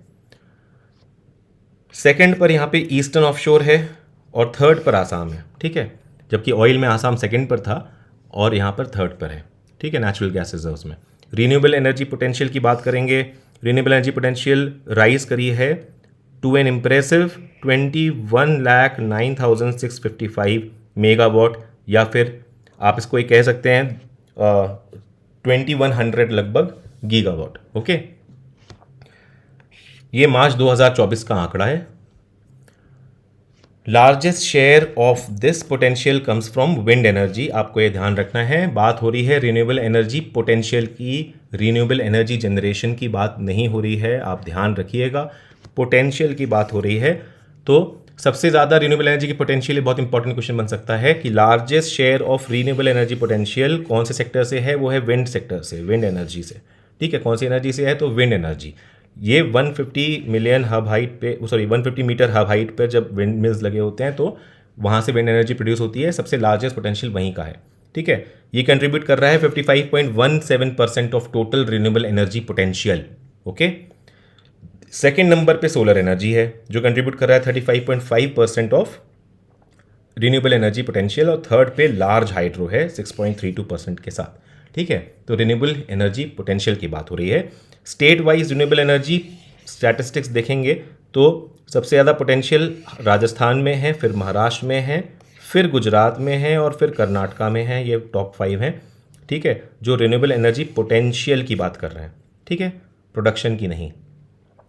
2nd पर यहाँ पे ईस्टर्न ऑफशोर है, और 3rd पर आसाम है। ठीक है, जबकि ऑयल में आसाम 2nd पर था और यहाँ पर 3rd पर है। ठीक है, नेचुरल गैस रिजर्व्स में। रीन्यूएबल एनर्जी पोटेंशियल की बात करेंगे, रीन्यूएबल एनर्जी पोटेंशियल राइज करी है टू एन इम्प्रेसिव 21,09,655 मेगावाट, या फिर आप इसको ये कह सकते हैं 2100 लगभग गीगावाट। ओके, ये मार्च 2024 का आंकड़ा है। Largest share of this potential comes from wind energy, आपको ये ध्यान रखना है। बात हो रही है रिन्यूएबल एनर्जी पोटेंशियल की, रिन्यूएबल एनर्जी जनरेशन की बात नहीं हो रही है, आप ध्यान रखिएगा। पोटेंशियल की बात हो रही है, तो सबसे ज़्यादा रिन्यूएबल एनर्जी की पोटेंशियल, बहुत इंपॉर्टेंट क्वेश्चन बन सकता है कि largest share of renewable energy potential कौन से सेक्टर से है, वो है विंड सेक्टर से, विंड एनर्जी से। ठीक है, कौन सी एनर्जी से है, तो विंड एनर्जी। ये 150 मिलियन हब हाइट पे, सॉरी 150 मीटर हब हाइट पर जब विंड मिल्स लगे होते हैं तो वहाँ से विंड एनर्जी प्रोड्यूस होती है, सबसे लार्जेस्ट पोटेंशियल वहीं का है। ठीक है, ये कंट्रीब्यूट कर रहा है 55.17% of total renewable energy potential. Okay, second number पे सोलर एनर्जी है जो कंट्रीब्यूट कर रहा है 35.5% ऑफ रिन्यूएबल एनर्जी पोटेंशियल, और थर्ड पे लार्ज हाइड्रो है 6.32% के साथ। ठीक है, तो रिन्यूएबल एनर्जी पोटेंशियल की बात हो रही है। State wise renewable energy statistics देखेंगे तो सबसे ज़्यादा पोटेंशियल राजस्थान में है, फिर महाराष्ट्र में है, फिर गुजरात में है और फिर कर्नाटका में है। ये टॉप 5 हैं। ठीक है, जो रिन्यूएबल एनर्जी पोटेंशियल की बात कर रहे हैं। ठीक है, प्रोडक्शन की नहीं।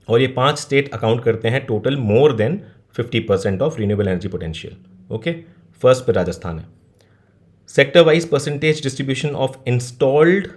और ये 5 स्टेट अकाउंट करते हैं total more than 50% of renewable energy potential. Okay, first पे राजस्थान है। Sector wise percentage distribution of installed,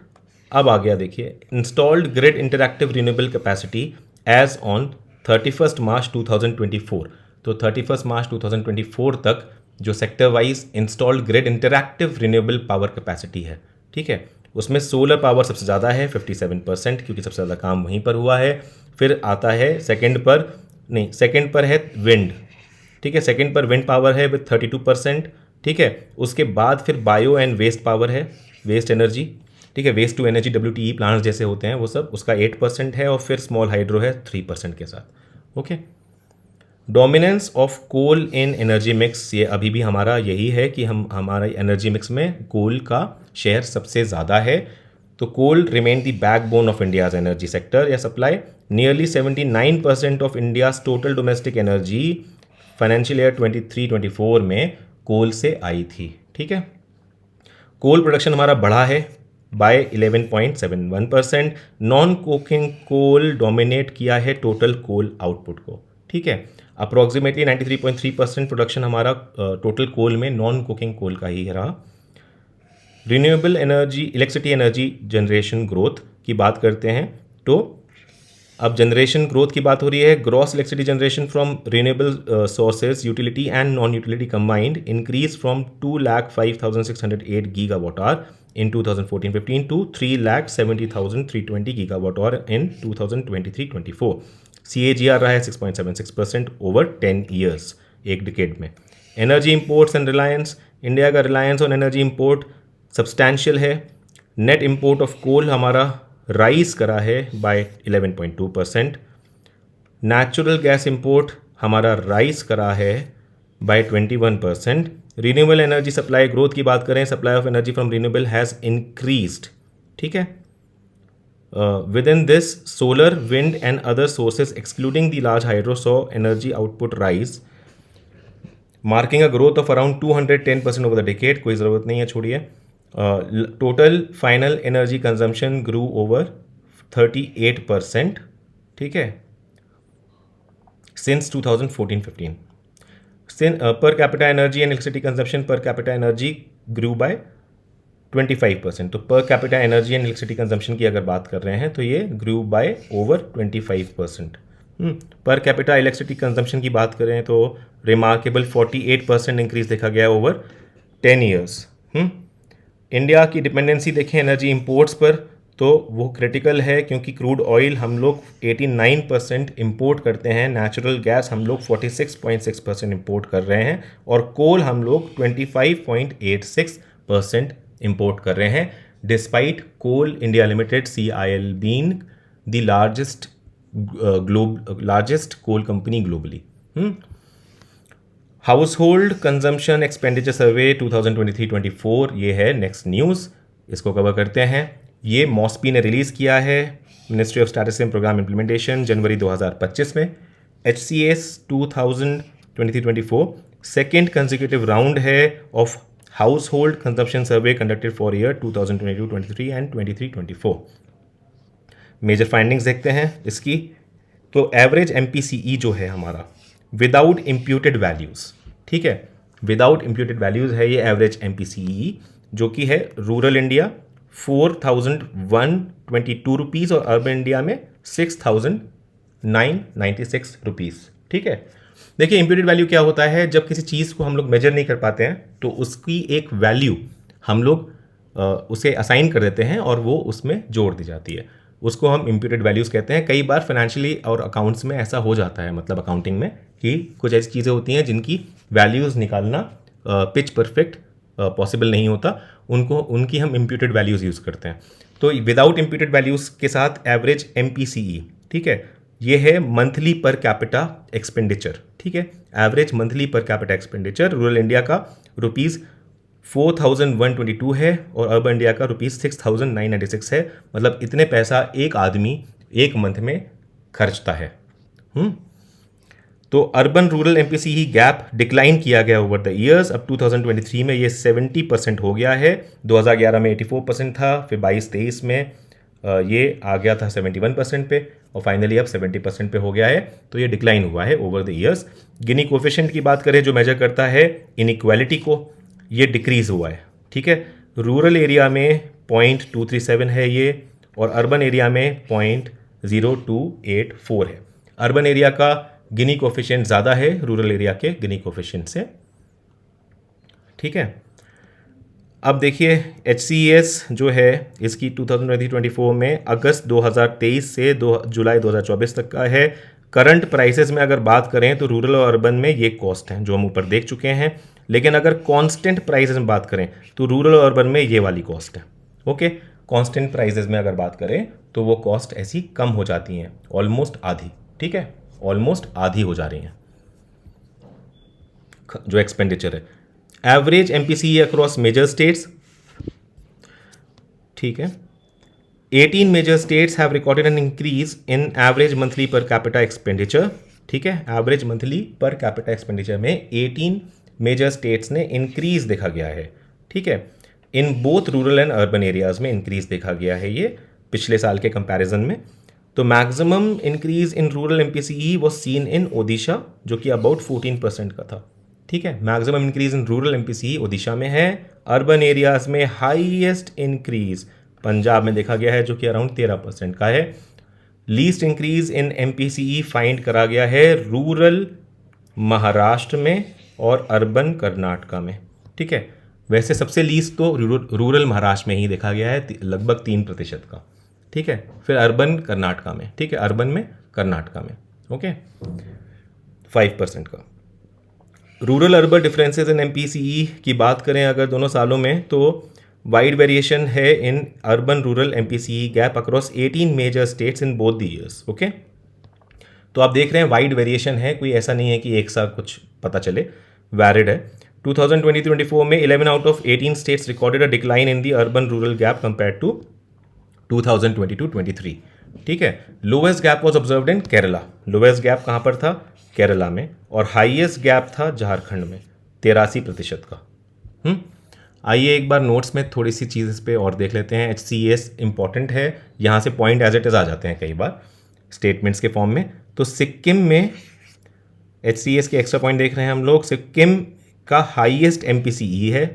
अब आ गया देखिए, installed grid interactive renewable capacity as on 31 मार्च 2024। तो 31 मार्च 2024 तक जो sector wise installed grid interactive renewable power capacity है, ठीक है, उसमें सोलर पावर सबसे ज़्यादा है 57%, क्योंकि सबसे ज़्यादा काम वहीं पर हुआ है। फिर आता है सेकंड पर है विंड। ठीक है, सेकंड पर विंड पावर है विद 32%। ठीक है, उसके बाद फिर बायो एंड वेस्ट पावर है, वेस्ट एनर्जी। ठीक है, waste to energy WTE plants जैसे होते हैं वो सब, उसका 8% है, और फिर स्मॉल हाइड्रो है 3% के साथ। Okay, dominance of coal in energy mix, ये अभी भी हमारा यही है कि हमारा एनर्जी मिक्स में कोल का शेयर सबसे ज़्यादा है। तो coal remain the backbone of India's energy sector या supply. Nearly 79% of India's total domestic energy financial year 23-24 में कोल से आई थी। ठीक है, कोल प्रोडक्शन हमारा बढ़ा है by 11.71%। Non coking coal dominate किया है टोटल कोल आउटपुट को। ठीक है, अप्रोक्सीमेटली 93.3% प्रोडक्शन हमारा टोटल कोल में नॉन कुकिंग कोल का ही रहा। Renewable energy, electricity energy generation growth की बात करते हैं तो अब जनरेशन ग्रोथ की बात हो रही है। Gross electricity generation from renewable sources utility and non utility combined increase from 2,05,608 gigawatt hour in 2014-15 to 3,70,320 gigawatt hour in 2023-24। CAGR रहा है 6.76% ओवर 10 ईयर्स, एक डिकेड में। Energy imports and reliance, India का reliance on energy import substantial है। Net import of coal हमारा rise करा है by 11.2%। Natural gas import हमारा राइज करा है by 21%। Renewable energy supply growth की बात करें, supply of energy from renewable has increased. ठीक है, within this solar, wind and other sources excluding the large hydro saw energy output rise, marking a growth of around 210% over the decade। कोई ज़रूरत नहीं है, छोड़िए। टोटल फाइनल एनर्जी कंजम्पशन ग्रू over 38%। ठीक है, since 2014-15। per capita energy and electricity consumption per capita energy grew by 25%। तो per capita energy and electricity consumption की अगर बात कर रहे हैं तो ये grew by over 25%। per capita electricity consumption की बात करें तो remarkable 48% इंक्रीज देखा गया ओवर 10 ईयर्स। इंडिया की डिपेंडेंसी देखें एनर्जी इंपोर्ट्स पर तो वो क्रिटिकल है, क्योंकि क्रूड ऑयल हम लोग 89% इम्पोर्ट करते हैं, नेचुरल गैस हम लोग 46.6% इम्पोर्ट कर रहे हैं, और कोल हम लोग 25.86% इम्पोर्ट कर रहे हैं, despite coal India limited CIL being the largest coal company globally. Household consumption expenditure survey 2023-24, ये है नेक्स्ट न्यूज़, इसको कवर करते हैं। ये मॉस्पी ने रिलीज़ किया है, ministry of statistics and programme implementation, जनवरी 2025 में। HCS 2023-24 सेकेंड कंसेक्यूटिव राउंड है of household consumption survey conducted for year 2022-23 and 23-24। Major findings देखते हैं इसकी। तो एवरेज MPCE जो है हमारा विदाउट इम्प्यूटेड वैल्यूज़, ठीक है, विदाउट इम्प्यूटेड वैल्यूज़ है ये एवरेज MPCE, जो कि है रूरल इंडिया 4,122 रुपीज़ और अर्बन इंडिया में 6,996 रुपीज़। ठीक है, देखिए इम्प्यूटेड वैल्यू क्या होता है, जब किसी चीज़ को हम लोग मेजर नहीं कर पाते हैं तो उसकी एक वैल्यू हम लोग उसे असाइन कर देते हैं और वो उसमें जोड़ दी जाती है, उसको हम इम्प्यूटेड वैल्यूज़ कहते हैं। कई बार फाइनेंशियली और अकाउंट्स में ऐसा हो जाता है, मतलब अकाउंटिंग में, कि कुछ ऐसी चीज़ें होती हैं जिनकी वैल्यूज़ निकालना पिच परफेक्ट पॉसिबल नहीं होता, उनकी हम इम्प्यूटेड वैल्यूज़ यूज़ करते हैं। तो विदाउट इम्प्यूटेड वैल्यूज़ के साथ एवरेज MPCE, ठीक है, ये है मंथली पर कैपिटा एक्सपेंडिचर, ठीक है, average monthly per capita expenditure rural India का ₹4,122 है और अर्बन इंडिया का ₹6,996 है। मतलब इतने पैसा एक आदमी एक मंथ में खर्चता है। तो urban rural MPCE gap decline किया गया ओवर द ईयर्स। अब 2023 में ये 70% हो गया है, 2011 में 84% था, फिर 22-23 में ये आ गया था 71% पे और फाइनली अब 70% पे हो गया है। तो ये डिक्लाइन हुआ है over the years. Guinea coefficient की बात करें जो मेजर करता है इनइक्वालिटी को, ये डिक्रीज़ हुआ है, ठीक है। रूरल एरिया में 0.237 है ये और अर्बन एरिया में 0.0284 है। अर्बन एरिया का गिनी कोफिशिएंट ज़्यादा है रूरल एरिया के गिनी कोफिशिएंट से, ठीक है। अब देखिए HCES जो है इसकी 2024 में अगस्त 2023 से जुलाई 2024 तक का है। करंट प्राइसेस में अगर बात करें तो रूरल और अर्बन में ये कॉस्ट हैं जो हम ऊपर देख चुके हैं, लेकिन अगर कांस्टेंट प्राइसेस में बात करें तो रूरल और अर्बन में ये वाली कॉस्ट है। ओके, कांस्टेंट प्राइसेस में अगर बात करें तो वो कॉस्ट ऐसी कम हो जाती हैं, ऑलमोस्ट आधी, ठीक है, ऑलमोस्ट आधी हो जा रही हैं जो एक्सपेंडिचर है। Average MPCE across major states, ठीक है, 18 major states have recorded an increase in average monthly per capita expenditure, ठीक है। Average monthly per capita expenditure में 18 मेजर स्टेट्स ने इंक्रीज देखा गया है, ठीक है। In both rural and urban areas में इंक्रीज देखा गया है ये पिछले साल के कंपैरिजन में। तो maximum increase in rural MPCE was seen in Odisha जो कि अबाउट 14% का था, ठीक है। Maximum increase in rural MPCE Odisha में है। अर्बन एरियाज में हाईएस्ट इंक्रीज पंजाब में देखा गया है जो कि अराउंड 13% का है। Least increase in MPCE find करा गया है रूरल महाराष्ट्र में और अर्बन कर्नाटका में, ठीक है। वैसे सबसे लीस्ट तो रूरल महाराष्ट्र में ही देखा गया है, लगभग 3% का, ठीक है। फिर अर्बन कर्नाटका में, ठीक है, अर्बन में कर्नाटका में, ओके, 5% का। Rural urban differences in MPCE की बात करें अगर दोनों सालों में तो वाइड वेरिएशन है in urban rural MPCE gap across 18 major states in both the years, okay. तो आप देख रहे हैं वाइड वेरिएशन है, कोई ऐसा नहीं है कि एक साथ कुछ पता चले, वैरिड है। 2020-24 में 11 out of 18 states recorded a decline in the urban rural gap compared to 2022-23, ठीक है। Lowest gap was observed in Kerala, lowest gap कहाँ पर था, केरला में, और हाईएस्ट गैप था झारखंड में 83% का। आइए एक बार नोट्स में थोड़ी सी चीज़ इस पे और देख लेते हैं। HCES इंपॉर्टेंट है, यहाँ से पॉइंट एज इट इज़ आ जाते हैं कई बार स्टेटमेंट्स के फॉर्म में। तो सिक्किम में HCES के एक्स्ट्रा पॉइंट देख रहे हैं हम लोग, सिक्किम का हाईएस्ट MPCE है,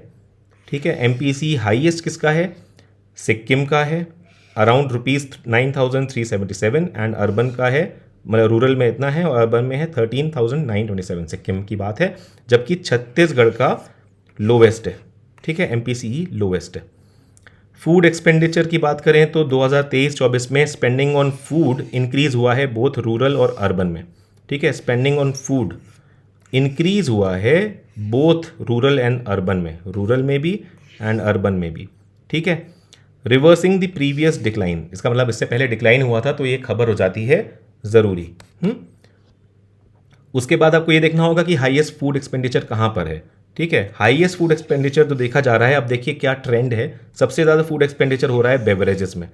ठीक है। MPCE हाईएस्ट किसका है, सिक्किम का है, अराउंड ₹9,377 एंड अर्बन का है, मतलब रूरल में इतना है और अर्बन में है 13,927, सिक्किम की बात है। जबकि छत्तीसगढ़ का लोवेस्ट है, ठीक है, MPCE लोवेस्ट है। फूड एक्सपेंडिचर की बात करें तो 2023-24 में स्पेंडिंग ऑन फूड इंक्रीज हुआ है बोथ रूरल और अर्बन में, ठीक है। स्पेंडिंग ऑन फूड इंक्रीज हुआ है बोथ रूरल एंड अर्बन में, रूरल में भी एंड अर्बन में भी, ठीक है। रिवर्सिंग द प्रीवियस डिक्लाइन, इसका मतलब इससे पहले डिक्लाइन हुआ था तो ये खबर हो जाती है ज़रूरी। उसके बाद आपको ये देखना होगा कि हाईएस्ट फूड एक्सपेंडिचर कहाँ पर है, ठीक है। हाईएस्ट फूड एक्सपेंडिचर तो देखा जा रहा है, अब देखिए क्या ट्रेंड है। सबसे ज़्यादा फूड एक्सपेंडिचर हो रहा है बेवरेजेस में,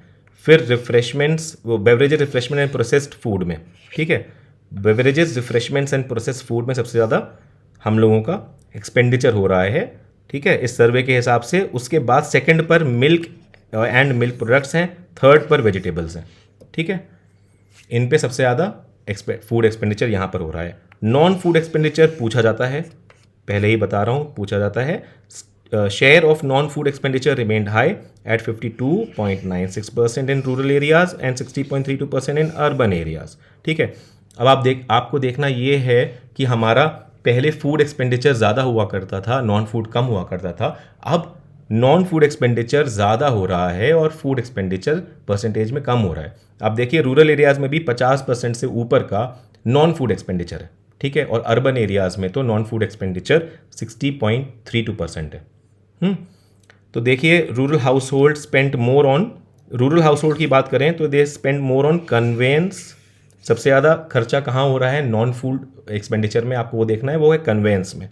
फिर refreshments, beverages, refreshment and processed food में, ठीक है। Beverages, refreshments and processed food में सबसे ज़्यादा हम लोगों का एक्सपेंडिचर हो रहा है, ठीक है, इस सर्वे के हिसाब से। उसके बाद सेकंड पर मिल्क एंड मिल्क प्रोडक्ट्स हैं, थर्ड पर वेजिटेबल्स हैं, ठीक है। इन पे सबसे ज़्यादा फूड एक्सपेंडिचर यहाँ पर हो रहा है। नॉन फूड एक्सपेंडिचर पूछा जाता है, पहले ही बता रहा हूँ, पूछा जाता है। Share of non food expenditure remained high at 52.96% in rural areas and 60.32% in urban areas, ठीक है। अब आपको देखना ये है कि हमारा पहले फूड एक्सपेंडिचर ज़्यादा हुआ करता था, नॉन फूड कम हुआ करता था। अब नॉन फूड एक्सपेंडिचर ज़्यादा हो रहा है और फूड एक्सपेंडिचर परसेंटेज में कम हो रहा है। आप देखिए रूरल एरियाज़ में भी 50% से ऊपर का नॉन फूड एक्सपेंडिचर है, ठीक है, और अर्बन एरियाज़ में तो नॉन फूड एक्सपेंडिचर 60.32% है। तो देखिए रूरल हाउसहोल्ड की बात करें तो they spend more on conveyance. सबसे ज़्यादा खर्चा कहाँ हो रहा है नॉन फूड एक्सपेंडिचर में, आपको वो देखना है, वो है कन्वेंस में।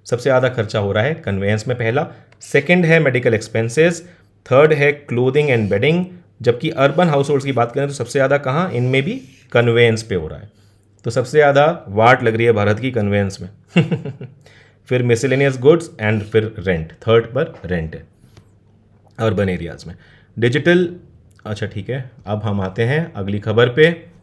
सबसे ज़्यादा खर्चा हो रहा है कन्वेंस में पहला। सेकंड है मेडिकल एक्सपेंसेस। थर्ड है क्लोथिंग एंड बेडिंग। जबकि अर्बन हाउस होल्ड्स की बात करें तो सबसे ज़्यादा कहाँ, इनमें भी कन्वेंस पे हो रहा है। तो सबसे ज़्यादा वाट लग रही है भारत की कन्वेंस में फिर मिसलेनियस गुड्स एंड फिर रेंट, थर्ड पर रेंट है अर्बन एरियाज़ में। डिजिटल, अच्छा ठीक है, अब हम आते हैं अगली खबर पे।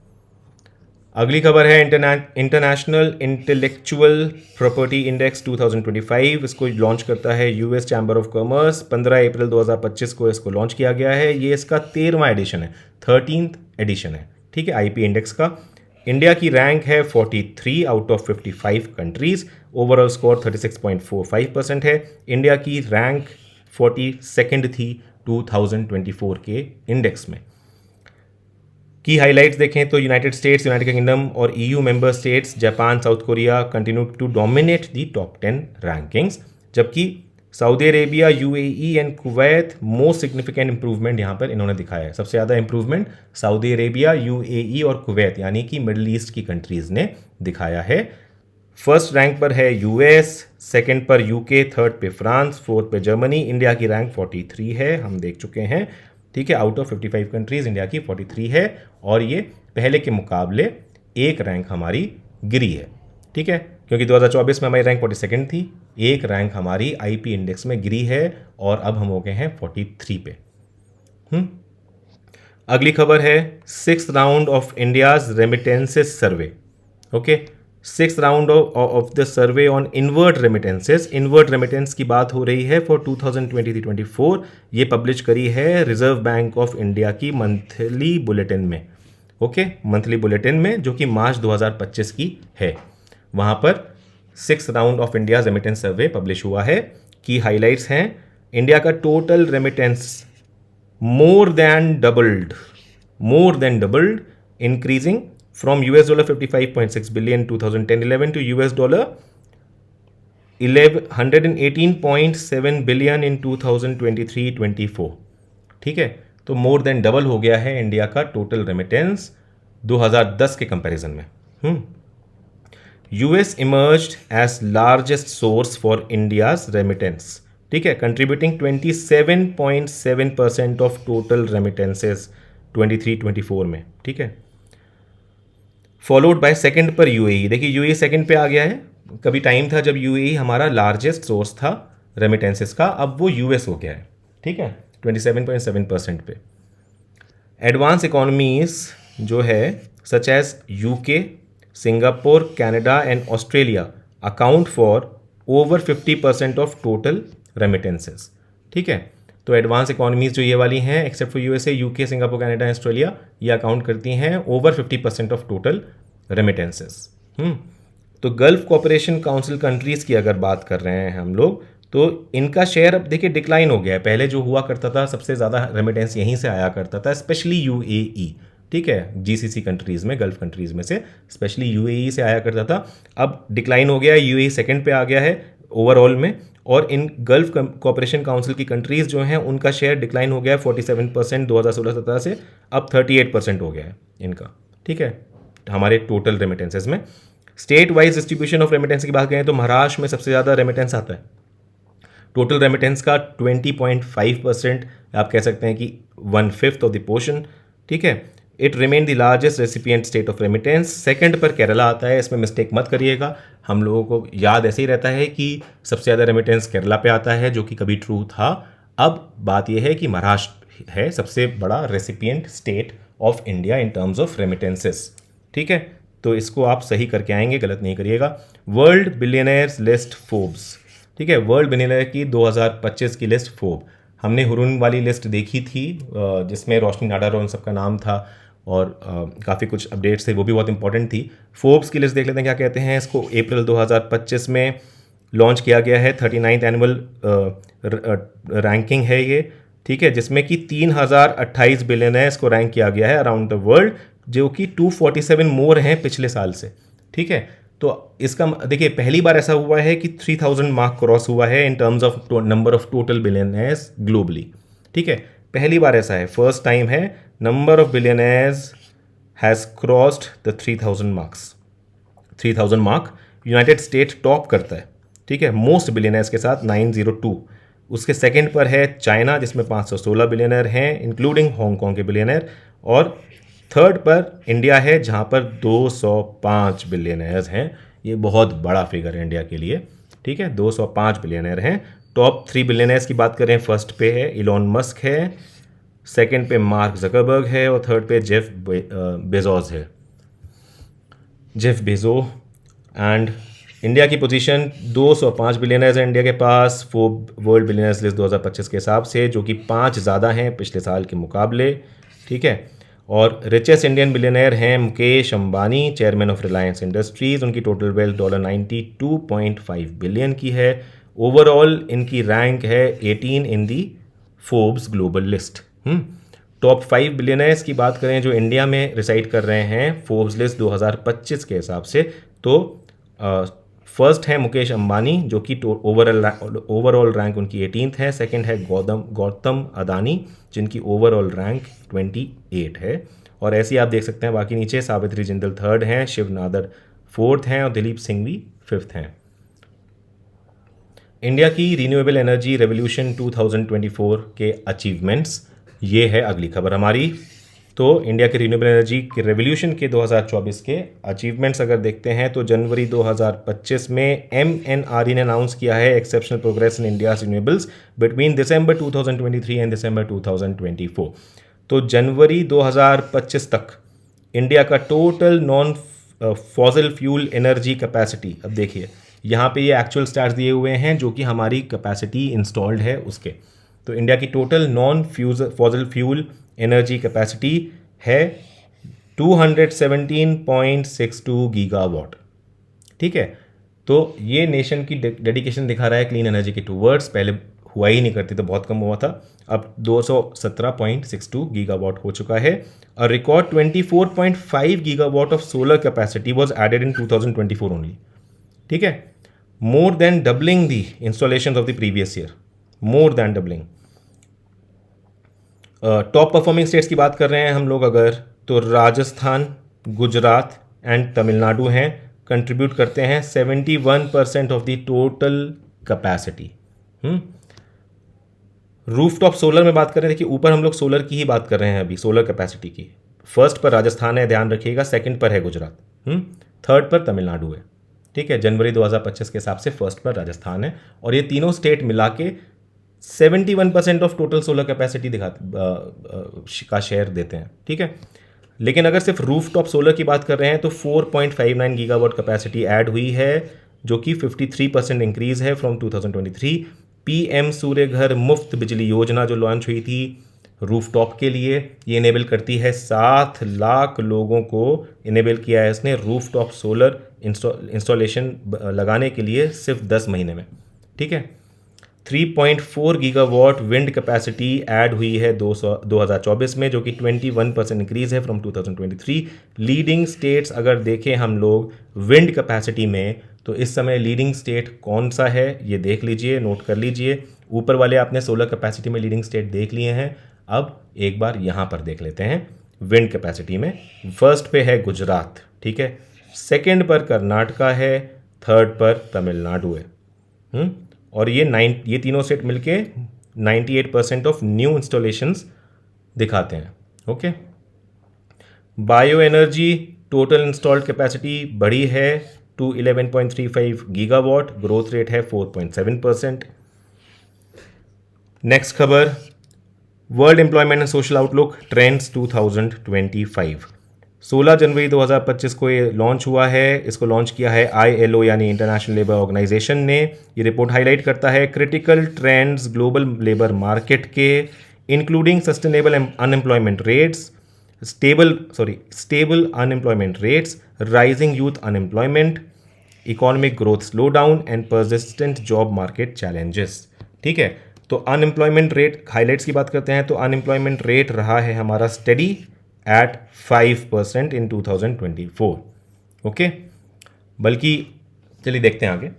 अगली खबर है इंटरनेशनल इंटेलेक्चुअल प्रॉपर्टी इंडेक्स 2025। इसको लॉन्च करता है यूएस चैम्बर ऑफ कॉमर्स। 15 अप्रैल 2025 को इसको लॉन्च किया गया है। ये इसका 13वां एडिशन है, 13th एडिशन है, ठीक है, आईपी इंडेक्स का। इंडिया की रैंक है 43 out of 55 countries. Overall score 36.45% है। इंडिया की रैंक 42nd थी 2024 के इंडेक्स में। की हाइलाइट्स देखें तो यूनाइटेड स्टेट्स, यूनाइटेड किंगडम और EU member states, Japan, South Korea continue to dominate the top 10 rankings. जबकि Saudi Arabia, UAE and Kuwait most significant improvement यहाँ पर इन्होंने दिखाया है। सबसे ज़्यादा इंप्रूवमेंट सऊदी अरेबिया, यूएई और कुवैत यानी कि मिडल ईस्ट की कंट्रीज़ ने दिखाया है। फर्स्ट रैंक पर है यूएस, सेकंड पर यूके, थर्ड पे फ्रांस, फोर्थ पे जर्मनी। इंडिया की रैंक 43 है, हम देख चुके हैं, ठीक है। आउट ऑफ 55 कंट्रीज इंडिया की 43 है और ये पहले के मुकाबले एक रैंक हमारी गिरी है, ठीक है, क्योंकि 2024 में हमारी रैंक 42nd थी, एक रैंक हमारी आईपी इंडेक्स में गिरी है और अब हम हो गए हैं 43 पे। अगली खबर है 6th round of India's remittances survey. Okay, 6th round of the survey on inward remittances. Inward remittance की बात हो रही है फॉर 2023-24। ये पब्लिश करी है रिजर्व बैंक ऑफ इंडिया की मंथली बुलेटिन में, ओके, मंथली बुलेटिन में, जो कि मार्च 2025 की है। वहाँ पर 6th round of India remittance survey publish हुआ है। की हाइलाइट्स हैं, इंडिया का total remittance more than doubled, increasing from $55.6 billion 2010-11 to $118.7 billion in 2023-24, ठीक है। तो मोर देन डबल हो गया है इंडिया का टोटल रेमिटेंस 2010 के कंपैरिजन में। US emerged as largest source for India's remittance, ठीक है, कंट्रीब्यूटिंग 27.7% ऑफ टोटल रेमिटेंसेस 23-24 में, ठीक है। फॉलोड बाय सेकंड पर यूएई। देखिए यूएई सेकंड पे आ गया है। कभी टाइम था जब यूएई हमारा लार्जेस्ट सोर्स था रेमिटेंसेस का, अब वो यूएस हो गया है, ठीक है, 27.7% पे। एडवांस इकोनॉमीज जो है such as UK, Singapore, Canada and Australia account for over 50% of total remittances, ठीक है। तो एडवांस इकोनॉमीज जो ये वाली हैं, except for USA, UK, Singapore, Canada, Australia, ये अकाउंट करती हैं ओवर 50% ऑफ टोटल रेमिटेंसेस। तो गल्फ कोऑपरेशन काउंसिल कंट्रीज़ की अगर बात कर रहे हैं हम लोग, तो इनका शेयर अब देखिए डिक्लाइन हो गया है। पहले जो हुआ करता था, सबसे ज़्यादा रेमिटेंस यहीं से आया करता था, स्पेशली यूएई, ठीक है, जीसीसी कंट्रीज़ में, गल्फ कंट्रीज़ में से स्पेशली यूएई से आया करता था। अब डिक्लाइन हो गया है, यूएई सेकंड पे आ गया है ओवरऑल में, और इन गल्फ कोऑपरेशन काउंसिल की कंट्रीज़ जो हैं उनका शेयर डिक्लाइन हो गया है 47% 2016-17 से, अब 38% हो गया है इनका, ठीक है, हमारे टोटल रेमिटेंसेज में। State wise distribution of remittance की बात करें तो महाराष्ट्र में सबसे ज़्यादा रेमिटेंस आता है। टोटल रेमिटेंस का 20.5%, आप कह सकते हैं कि 1/5 ऑफ द पोर्शन, ठीक है। It remain the largest recipient state of remittance. Second पर केरला आता है, इसमें मिस्टेक मत करिएगा, हम लोगों को याद ऐसे ही रहता है कि सबसे ज़्यादा रेमिटेंस केरला पे आता है, जो कि कभी ट्रू था। अब बात यह है कि महाराष्ट्र है सबसे बड़ा recipient state of India in terms of remittances, ठीक है। तो इसको आप सही करके आएंगे, गलत नहीं करिएगा। वर्ल्ड बिलियनर्स लिस्ट फोर्ब्स, ठीक है, वर्ल्ड बिलियनर की 2025 की लिस्ट फोर्ब, हमने हुरून वाली लिस्ट देखी थी जिसमें रोशनी नाडार और उन सबका नाम था। और काफ़ी कुछ अपडेट्स थे, वो भी बहुत इंपॉर्टेंट थी। फोर्ब्स की लिस्ट देख लेते हैं क्या कहते हैं। इसको अप्रैल 2025 में लॉन्च किया गया है। 39th एनुअल रैंकिंग है ये, ठीक है, जिसमें कि 3028 बिलियनर्स को रैंक किया गया है अराउंड द वर्ल्ड, जो कि 247 मोर हैं पिछले साल से, ठीक है। तो इसका देखिए पहली बार ऐसा हुआ है कि 3000 मार्क क्रॉस हुआ है in terms of number of total billionaires globally, ठीक है, पहली बार ऐसा है, फर्स्ट टाइम है number of billionaires has crossed the 3000 mark. United state top करता है, ठीक है, मोस्ट बिलियनर्स के साथ 902। उसके सेकंड पर है चाइना जिसमें 516 बिलियनर हैं इंक्लूडिंग हांगकांग के बिलियनर, और थर्ड पर इंडिया है जहां पर 205 बिलियनर्स हैं। ये बहुत बड़ा फिगर है इंडिया के लिए, ठीक है, 205 बिलियनर हैं। टॉप 3 बिलियनर्स की बात करें, फर्स्ट पे है इलॉन मस्क है, सेकंड पे मार्क जकरबर्ग है और थर्ड पे जेफ बेजोस है, जेफ बेजो। एंड इंडिया की पोजीशन 205 बिलियनर्स है इंडिया के पास वर्ल्ड बिलियनर्स लिस्ट 2025 के हिसाब से, जो कि 5 ज़्यादा हैं पिछले साल के मुकाबले, ठीक है। और रिचेस्ट इंडियन बिलियनर हैं Mukesh Ambani, chairman of Reliance industries. उनकी टोटल वेल्थ $92.5 बिलियन की है। ओवरऑल इनकी रैंक है 18 in the Forbes global list. Top 5 billionaires की बात करें जो इंडिया में रिसाइड कर रहे हैं फोर्ब्स लिस्ट 2025 के हिसाब से, तो फर्स्ट है मुकेश अंबानी जो कि ओवरऑल रैंक उनकी 18th है। सेकंड है गौतम अदानी जिनकी ओवरऑल रैंक 28 है। और ऐसे ही आप देख सकते हैं बाकी नीचे सावित्री जिंदल थर्ड हैं, शिव नादर फोर्थ हैं और दिलीप सिंह भी फिफ्थ हैं। इंडिया की रीन्यूएबल एनर्जी रेवोल्यूशन 2024 के अचीवमेंट्स, ये है अगली खबर हमारी। तो इंडिया के रीन्यूएबल एनर्जी के रेवोल्यूशन के 2024 के अचीवमेंट्स अगर देखते हैं तो जनवरी 2025 में MNRE ने अनाउंस किया है exceptional progress in India renewables between December 2023 and December 2024। तो जनवरी 2025 तक इंडिया का total non fossil fuel energy capacity, अब देखिए यहाँ पे ये एक्चुअल स्टैट्स दिए हुए हैं जो कि हमारी कैपेसिटी इंस्टॉल्ड है उसके। तो इंडिया की total non fossil fuel energy capacity है 217.62 गीगावाट, ठीक है। तो ये नेशन की डेडिकेशन दिखा रहा है क्लीन एनर्जी के टूवर्ड्स। पहले हुआ ही नहीं करती तो बहुत कम हुआ था, अब 217.62 गीगावाट हो चुका है। और record 24.5 gigawatt of solar capacity was added in 2024 only, ठीक है, more than doubling the installation of the previous year, more than doubling. Top performing states की बात कर रहे हैं हम लोग अगर, तो राजस्थान, गुजरात एंड तमिलनाडु हैं, कंट्रीब्यूट करते हैं 71% of the total capacity. Rooftop solar में बात कर रहे हैं, देखिए ऊपर हम लोग सोलर की ही बात कर रहे हैं अभी, सोलर कैपेसिटी की। फर्स्ट पर राजस्थान है, ध्यान रखिएगा, सेकंड पर है गुजरात, थर्ड पर तमिलनाडु है, ठीक है। जनवरी 2025 के हिसाब से फर्स्ट पर राजस्थान है और ये तीनों स्टेट मिला के 71% ऑफ टोटल सोलर कैपेसिटी का शेयर देते हैं, ठीक है। लेकिन अगर सिर्फ रूफटॉप सोलर की बात कर रहे हैं तो 4.59 गीगावाट कैपेसिटी ऐड हुई है जो कि 53% इंक्रीज है फ्रॉम 2023। PM सूर्य घर मुफ्त बिजली योजना जो लॉन्च हुई थी रूफटॉप के लिए, ये इनेबल करती है 7 लाख लोगों को इनेबल किया है इसने रूफटॉप सोलर इंस्टॉलेशन लगाने के लिए सिर्फ 10 महीने में, ठीक है। 3.4 गीगावाट विंड कैपेसिटी ऐड हुई है 2024 में जो कि 21% इंक्रीज है फ्रॉम 2023। लीडिंग स्टेट्स अगर देखें हम लोग विंड कैपेसिटी में, तो इस समय लीडिंग स्टेट कौन सा है ये देख लीजिए, नोट कर लीजिए। ऊपर वाले आपने सोलर कैपेसिटी में लीडिंग स्टेट देख लिए हैं, अब एक बार यहाँ पर देख लेते हैं विंड कैपेसिटी में। फर्स्ट पे है गुजरात, ठीक है, सेकेंड पर कर्नाटका है, थर्ड पर तमिलनाडु है। और ये तीनों सेट मिलके 98% ऑफ न्यू इंस्टॉलेशंस दिखाते हैं, okay. Bio energy total installed capacity बढ़ी है टू 11.35 गीगावाट, ग्रोथ रेट है 4.7%। नेक्स्ट खबर, world employment and social outlook trends 2025। 16 जनवरी 2025 को ये लॉन्च हुआ है। इसको लॉन्च किया है ILO यानी इंटरनेशनल लेबर ऑर्गेनाइजेशन ने। ये रिपोर्ट हाईलाइट करता है critical trends global labour market के, including sustainable unemployment rates, stable unemployment rates, rising youth unemployment, economic growth slow down and persistent job market challenges. ठीक है, तो अनएम्प्लॉयमेंट रेट हाईलाइट्स की बात करते हैं तो अनएम्प्लॉयमेंट रेट रहा है हमारा स्टडी एट 5% इन 2024। ओके, बल्कि चलिए देखते हैं आगे।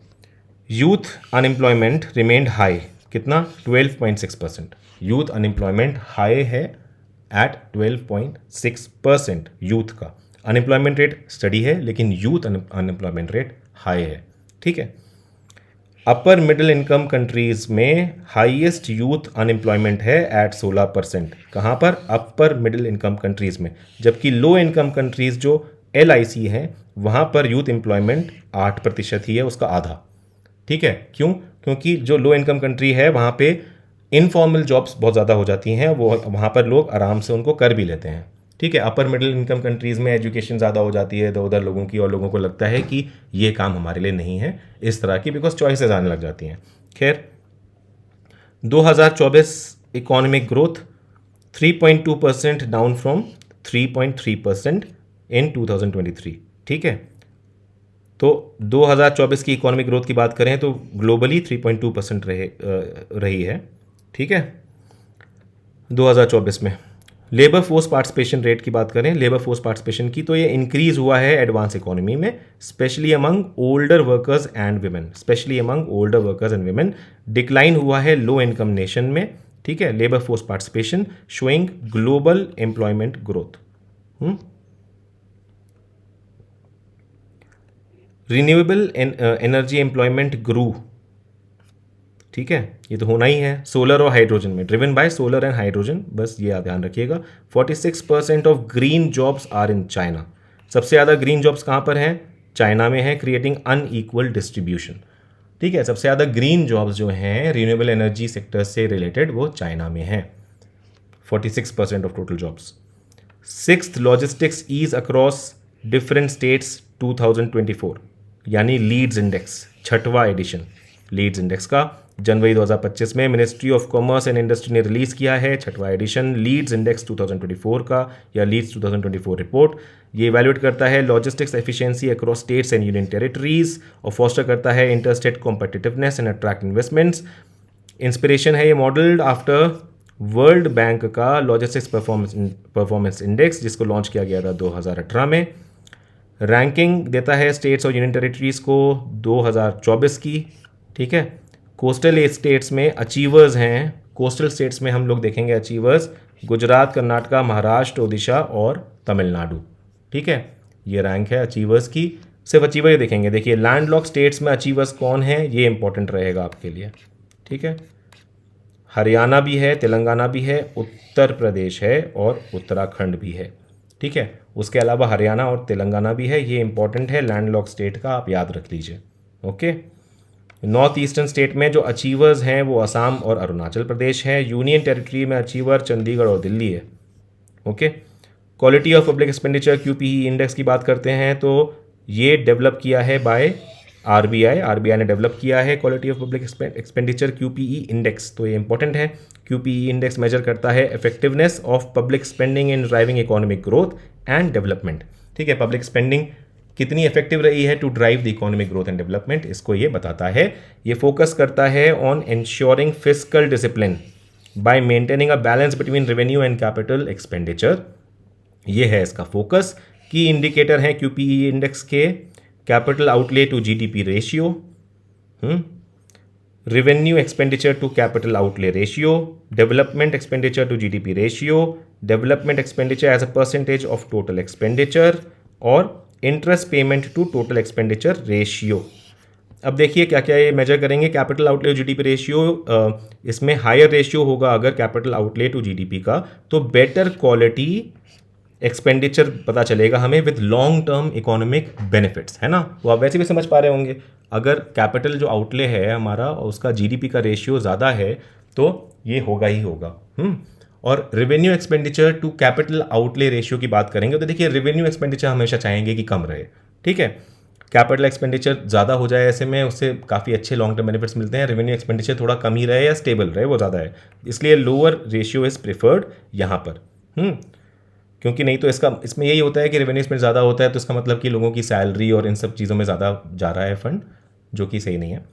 यूथ अनएम्प्लॉयमेंट रिमेंड हाई, कितना 12.6%। यूथ अनएम्प्लॉयमेंट हाई है एट 12.6% यूथ का। अनएम्प्लॉयमेंट रेट स्टडी है लेकिन यूथ अनएम्प्लॉयमेंट रेट हाई है। ठीक है, अपर मिडिल इनकम कंट्रीज में हाईएस्ट यूथ अनएम्प्लॉयमेंट है एट 16%। कहाँ पर? अपर मिडिल इनकम कंट्रीज में। जबकि लो इनकम कंट्रीज जो LIC है वहाँ पर यूथ एम्प्लॉयमेंट 8% ही है, उसका आधा। ठीक है, क्यों? क्योंकि जो लो इनकम कंट्री है वहाँ पे इनफॉर्मल जॉब्स बहुत ज़्यादा हो जाती हैं, वो वहाँ पर लोग आराम से उनको कर भी लेते हैं। ठीक है, अपर मिडिल इनकम कंट्रीज़ में एजुकेशन ज़्यादा हो जाती है इधर उधर लोगों की, और लोगों को लगता है कि ये काम हमारे लिए नहीं है इस तरह की, बिकॉज चॉइसेस आने लग जाती हैं। खैर, 2024 इकोनॉमिक ग्रोथ 3.2% डाउन फ्रॉम 3.3% इन 2023। ठीक है, तो 2024 की इकोनॉमिक ग्रोथ की बात करें तो ग्लोबली 3.2% रही है। ठीक है, 2024 में लेबर फोर्स पार्टिसिपेशन रेट की बात करें, लेबर फोर्स पार्टिसिपेशन की, तो ये इंक्रीज हुआ है एडवांस इकोनॉमी में, specially among older workers and women, specially among older workers and women. Decline हुआ है लो इनकम नेशन में। ठीक है, labour force participation showing global employment growth. Renewable energy employment grew. ठीक है, ये तो होना ही है सोलर और हाइड्रोजन में, driven by solar and hydrogen, बस ये ध्यान रखिएगा। 46% of green jobs are in China. सबसे ज़्यादा ग्रीन जॉब्स कहाँ पर हैं? चाइना में है, क्रिएटिंग अनईक्वल डिस्ट्रीब्यूशन। ठीक है, सबसे ज़्यादा ग्रीन जॉब्स जो हैं रिन्यूएबल एनर्जी सेक्टर से रिलेटेड वो चाइना में हैं, 46% of total jobs. 6th logistics ease across different states 2024, यानी लीड्स इंडेक्स 6वां एडिशन लीड्स इंडेक्स का जनवरी 2025 में ministry of commerce and industry ने रिलीज़ किया है 6वां एडिशन लीड्स इंडेक्स 2024 का, या लीड्स 2024 रिपोर्ट। ये इवैल्यूएट करता है logistics efficiency across states and union territories और फोस्टर करता है interstate competitiveness and attract investments. Inspiration है ये मॉडल्ड आफ्टर वर्ल्ड बैंक का लॉजिस्टिक्स परफॉर्मेंस इंडेक्स, जिसको लॉन्च किया गया था 2018 में। रैंकिंग देता है स्टेट्स और यूनियन टेरिटरीज को 2024 की। ठीक है, कोस्टल स्टेट्स में अचीवर्स हैं, कोस्टल स्टेट्स में हम लोग देखेंगे अचीवर्स गुजरात, कर्नाटका, महाराष्ट्र, ओडिशा और तमिलनाडु। ठीक है, ये रैंक है अचीवर्स की, सिर्फ अचीवर ही देखेंगे। देखिए लैंडलॉक स्टेट्स में अचीवर्स कौन है, ये इंपॉर्टेंट रहेगा आपके लिए। ठीक है, हरियाणा भी है, तेलंगाना भी है, उत्तर प्रदेश है और उत्तराखंड भी है। ठीक है, उसके अलावा हरियाणा और तेलंगाना भी है, ये इंपॉर्टेंट है लैंडलॉक स्टेट का, आप याद रख लीजिए। ओके, नॉर्थ ईस्टर्न स्टेट में जो अचीवर्स हैं वो असम और अरुणाचल प्रदेश है। यूनियन टेरिटरी में अचीवर चंडीगढ़ और दिल्ली है। Okay, quality of public expenditure QPE index की बात करते हैं तो ये डेवलप किया है बाय RBI ने डेवलप किया है quality of public expenditure QPE index, तो ये इंपॉर्टेंट है। QPE इंडेक्स मेजर करता है effectiveness of public spending in driving economic growth and development. ठीक है, पब्लिक स्पेंडिंग कितनी इफेक्टिव रही है to drive the economic growth and development, इसको ये बताता है। ये फोकस करता है on ensuring fiscal discipline by maintaining a balance between revenue and capital expenditure. ये है इसका फोकस। की इंडिकेटर है QPE इंडेक्स के capital outlay to GDP ratio, revenue expenditure to capital outlay ratio, development expenditure to GDP ratio, development expenditure as a percentage of total expenditure और interest payment to total expenditure ratio. अब देखिए क्या क्या ये measure करेंगे। Capital outlay to GDP ratio, इसमें higher ratio होगा अगर कैपिटल आउटले टू GDP का, तो बेटर क्वालिटी एक्सपेंडिचर पता चलेगा हमें with long term economic benefits, है ना। वो आप वैसे भी समझ पा रहे होंगे, अगर कैपिटल जो आउटले है हमारा और उसका GDP का रेशियो ज़्यादा है तो ये होगा ही होगा। और revenue expenditure to capital outlay ratio की बात करेंगे तो देखिए रेवेन्यू एक्सपेंडिचर हमेशा चाहेंगे कि कम रहे। ठीक है, कैपिटल एक्सपेंडिचर ज़्यादा हो जाए ऐसे में उससे काफ़ी अच्छे लॉन्ग टर्म बेनिफिट्स मिलते हैं। रेवेन्यू एक्सपेंडिचर थोड़ा कम ही रहे या स्टेबल रहे, वो ज़्यादा है, इसलिए लोअर रेशियो इज़ प्रिफर्ड यहाँ पर। क्योंकि नहीं तो इसमें यही होता है कि रेवेन्यू इसमें ज़्यादा होता है तो इसका मतलब कि लोगों की सैलरी और इन सब चीज़ों में ज़्यादा जा रहा है फंड, जो कि सही नहीं है।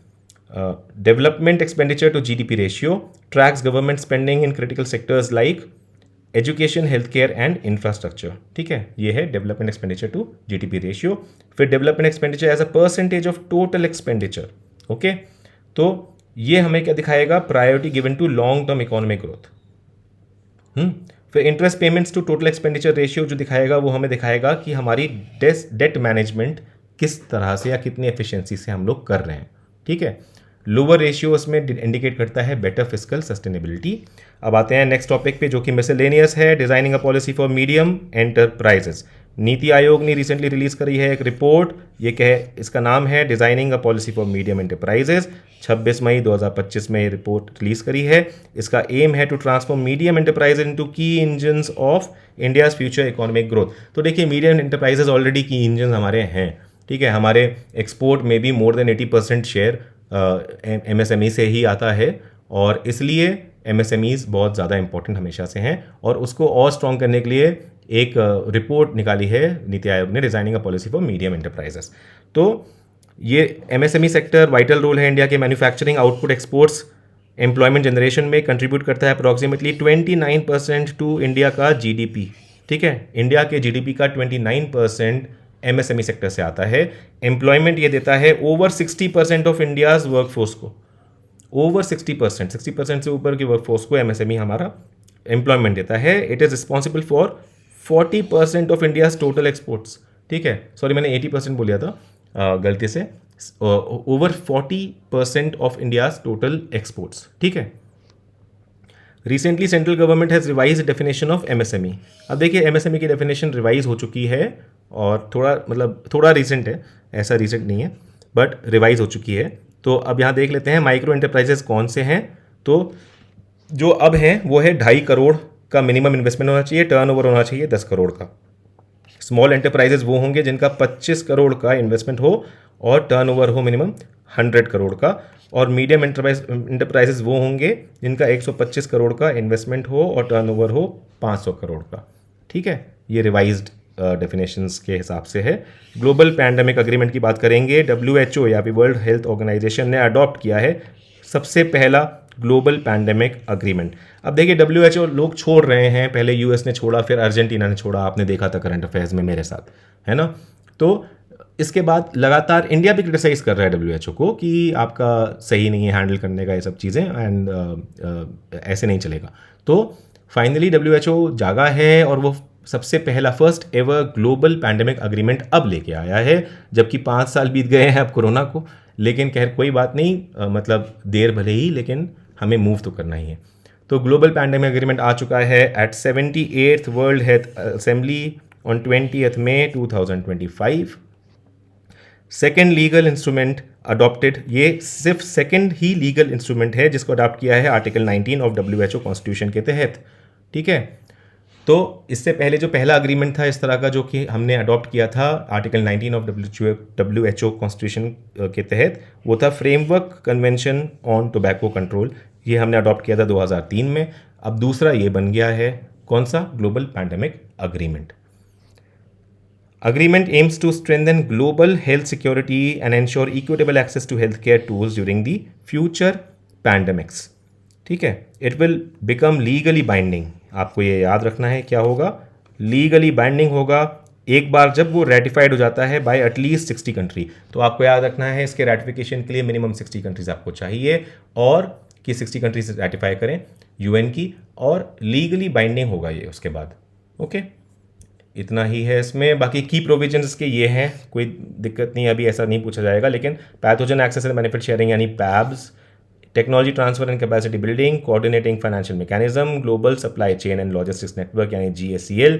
Development expenditure to GDP ratio tracks government spending in critical sectors like education, health care and infrastructure. ठीक है, ये है development expenditure to GDP ratio. फिर development expenditure as a percentage of total expenditure. Okay, तो ये हमें क्या दिखाएगा, priority given to long term economic growth. फिर interest payments to total expenditure ratio जो दिखाएगा वो हमें दिखाएगा कि हमारी डेट मैनेजमेंट किस तरह से या कितनी एफिशिएंसी से हम लोग कर रहे हैं। ठीक है, लोअर रेशियो उसमें इंडिकेट करता है बेटर फिस्कल सस्टेनेबिलिटी। अब आते हैं नेक्स्ट टॉपिक पे जो कि मिसलेनियस है, designing a policy for medium enterprises. NITI Aayog ने रिसेंटली रिलीज करी है एक रिपोर्ट, इसका नाम है designing a policy for medium enterprises. 26 मई 2025 में ये रिपोर्ट रिलीज करी है। इसका एम है to transform medium enterprises into key engines of India's future economic growth. तो देखिए, medium enterprises already key engine हमारे हैं। ठीक है, हमारे एक्सपोर्ट में भी मोर देन 80% शेयर एमएसएमई से ही आता है, और इसलिए एमएसएमईज बहुत ज़्यादा इंपॉर्टेंट हमेशा से हैं, और उसको और स्ट्रॉन्ग करने के लिए एक रिपोर्ट निकाली है नीति आयोग ने, designing a policy for medium enterprises. तो ये एमएसएमई सेक्टर वाइटल रोल है इंडिया के manufacturing output, exports, employment generation में कंट्रीब्यूट करता है अप्रॉक्सीमेटली 29% टू इंडिया का जीडीपी। ठीक है, इंडिया के जीडीपी का 29% एमएसएमई सेक्टर से आता है। एम्प्लॉयमेंट ये देता है ओवर 60% ऑफ इंडियाज वर्कफोर्स को, ओवर 60% से ऊपर की वर्कफोर्स को एमएसएमई हमारा एम्प्लॉयमेंट देता है। It is responsible for 40% of India's total exports. ठीक है, सॉरी मैंने 80% बोल दिया था गलती से, over 40% of India's total exports. ठीक है, recently central government has revise definition of MSME. अब देखिए, एमएसएमई की डेफिनेशन रिवाइज हो चुकी है, और थोड़ा रिसेंट है, ऐसा रिसेंट नहीं है, बट रिवाइज हो चुकी है। तो अब यहाँ देख लेते हैं माइक्रो एंटरप्राइजेस कौन से हैं। तो जो अब हैं वो है 2.5 करोड़ का मिनिमम इन्वेस्टमेंट होना चाहिए, टर्नओवर होना चाहिए 10 करोड़ का। स्मॉल एंटरप्राइजेस वो होंगे जिनका 25 करोड़ का इन्वेस्टमेंट हो और टर्नओवर हो मिनिमम 100 करोड़ का, और मीडियम एंटरप्राइजेस वो होंगे जिनका 125 करोड़ का इन्वेस्टमेंट हो और टर्नओवर हो 500 करोड़ का। ठीक है, ये रिवाइज्ड डेफिनेशंस के हिसाब से है। ग्लोबल पैंडेमिक अग्रीमेंट की बात करेंगे, WHO या फिर वर्ल्ड हेल्थ ऑर्गेनाइजेशन ने अडॉप्ट किया है सबसे पहला ग्लोबल पैंडेमिक अग्रीमेंट। अब देखिए, WHO लोग छोड़ रहे हैं, पहले यूएस ने छोड़ा, फिर अर्जेंटीना ने छोड़ा, आपने देखा था करंट अफेयर्स में मेरे साथ, है ना। तो इसके बाद लगातार इंडिया भी क्रिटिसाइज़ कर रहा है WHO को कि आपका सही नहीं है हैंडल करने का ये सब चीज़ें, एंड ऐसे नहीं चलेगा। तो फाइनली WHO जागा है और वो सबसे पहला first ever global pandemic agreement अब लेके आया है, जबकि 5 साल बीत गए हैं अब कोरोना को। लेकिन खैर कोई बात नहीं, मतलब देर भले ही, लेकिन हमें मूव तो करना ही है। तो ग्लोबल पैंडेमिक अग्रीमेंट आ चुका है at 78th World Health Assembly on 20th May 2025। Second legal instrument adopted, ये सिर्फ सेकेंड ही लीगल इंस्ट्रूमेंट है जिसको अडॉप्ट किया है आर्टिकल 19 ऑफ WHO कॉन्स्टिट्यूशन के तहत। ठीक है, तो इससे पहले जो पहला अग्रीमेंट था इस तरह का जो कि हमने अडॉप्ट किया था आर्टिकल 19 ऑफ WHO कॉन्स्टिट्यूशन के तहत, वो था framework convention on tobacco control. ये हमने अडॉप्ट किया था 2003 में। अब दूसरा ये बन गया है, कौन सा, global pandemic agreement. Agreement aims to strengthen global health security and ensure equitable access to healthcare tools during the future pandemics. ठीक है, it will become legally binding. आपको ये याद रखना है, क्या होगा, लीगली बाइंडिंग होगा एक बार जब वो रेटिफाइड हो जाता है बाय एटलीस्ट 60 कंट्री। तो आपको याद रखना है इसके रेटिफिकेशन के लिए मिनिमम 60 कंट्रीज आपको चाहिए, और कि 60 कंट्रीज रेटिफाई करें UN की, और लीगली बाइंडिंग होगा ये उसके बाद। ओके, इतना ही है इसमें। बाकी की प्रोविजंस के ये हैं, कोई दिक्कत नहीं, अभी ऐसा नहीं पूछा जाएगा। लेकिन pathogen access and benefit sharing यानी PABS, technology transfer and capacity building, coordinating financial mechanism, global supply chain and logistics network यानी GSCL,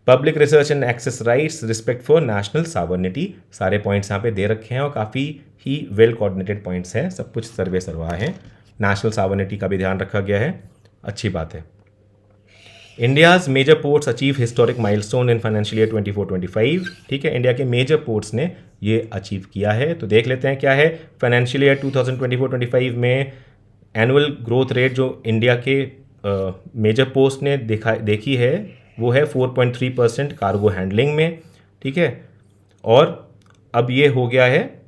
public research and access rights, respect for national sovereignty. सारे पॉइंट्स यहाँ पे दे रखे हैं और काफ़ी ही well coordinated points हैं, सब कुछ सर्वे सरवा है। नेशनल सॉवरेनिटी का भी ध्यान रखा गया है, अच्छी बात है। India's major ports achieve historic milestone in financial year 24-25। ठीक है, इंडिया के मेजर पोर्ट्स ने ये अचीव किया है। तो देख लेते हैं क्या है फाइनेंशियल ईयर 2024-25 में एनुअल ग्रोथ रेट जो इंडिया के मेजर पोर्ट्स ने देखी है वो है 4.3% कार्गो हैंडलिंग में, ठीक है। और अब ये हो गया है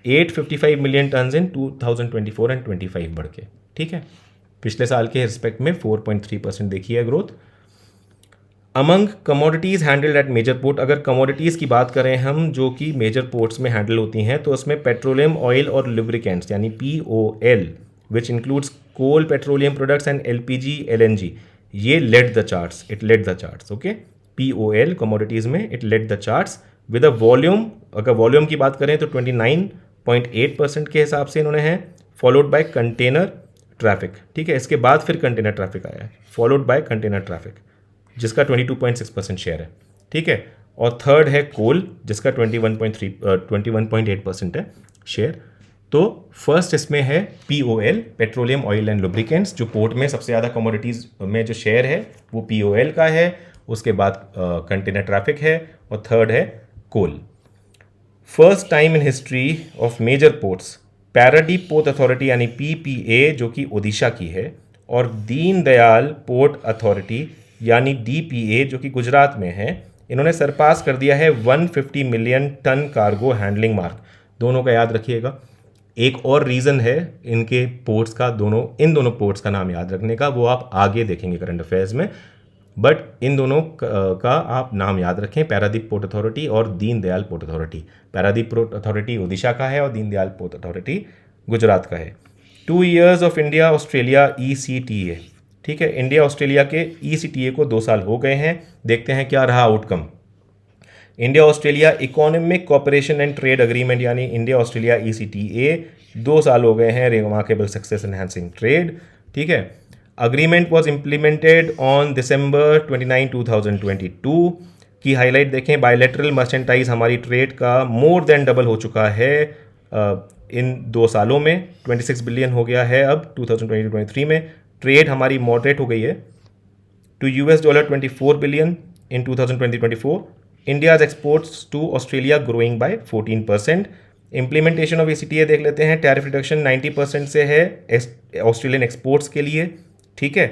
855 मिलियन टन इन 2024 एंड 25 बढ़ के, ठीक है। पिछले साल के रिस्पेक्ट में 4.3% देखी है growth. Among commodities handled at major port, अगर कमोडिटीज़ की बात करें हम जो कि मेजर पोर्ट्स में हैंडल होती हैं, तो उसमें पेट्रोलियम ऑयल और लुब्रिकेंट्स यानी POL which includes coal, petroleum products and LPG LNG, ये led the charts, it led the charts, okay. POL commodities में it led the charts with a volume, अगर वॉल्यूम की बात करें तो 29.8% के हिसाब से इन्होंने है, फॉलोड बाय कंटेनर ट्रैफिक, ठीक है। इसके बाद फिर कंटेनर ट्रैफिक आया है, फॉलोड बाय कंटेनर ट्रैफिक जिसका 22.6% शेयर है, ठीक है। और थर्ड है कोल जिसका 21.8% है शेयर। तो फर्स्ट इसमें है POL, petroleum oil and lubricants, जो पोर्ट में सबसे ज़्यादा कमोडिटीज़ में जो शेयर है वो POL का है। उसके बाद कंटेनर ट्रैफिक है और थर्ड है coal. First time in history of major ports, Paradip port authority यानी PPA जो कि ओडिशा की है, और दीन दयाल पोर्ट अथॉरिटी यानी DPA जो कि गुजरात में है, इन्होंने सरपास कर दिया है 150 million tonnes cargo handling mark. दोनों का याद रखिएगा। एक और रीज़न है इनके पोर्ट्स का, इन दोनों पोर्ट्स का नाम याद रखने का, वो आप आगे देखेंगे करंट अफेयर्स में, बट इन दोनों का आप नाम याद रखें, पैरादीप पोर्ट अथॉरिटी और Deen Dayal port authority. Paradip port authority Odisha का है और दीन दयाल पोर्ट अथॉरिटी गुजरात का है। 2 years of India Australia ECTA, ठीक है। इंडिया ऑस्ट्रेलिया के ECTA को 2 साल हो गए हैं। देखते हैं क्या रहा outcome. India Australia economic cooperation and trade agreement यानी इंडिया ऑस्ट्रेलिया ECTA 2 साल हो गए हैं, रिमार्केबल सक्सेस एनहांसिंग ट्रेड, ठीक है। Agreement was implemented on December 29, 2022 की हाईलाइट देखें। बायलैटरल मर्चेंटाइज हमारी ट्रेड का मोर देन डबल हो चुका है इन 2 सालों में, 26 बिलियन हो गया है अब 2022-23 में। ट्रेड हमारी मॉडरेट हो गई है to $24 billion in 2020-24। India's exports to Australia growing by 14%। Implementation of ECTA देख लेते हैं। टैरिफ रिडक्शन 90% से है ऑस्ट्रेलियन एक्सपोर्ट्स के लिए, ठीक है।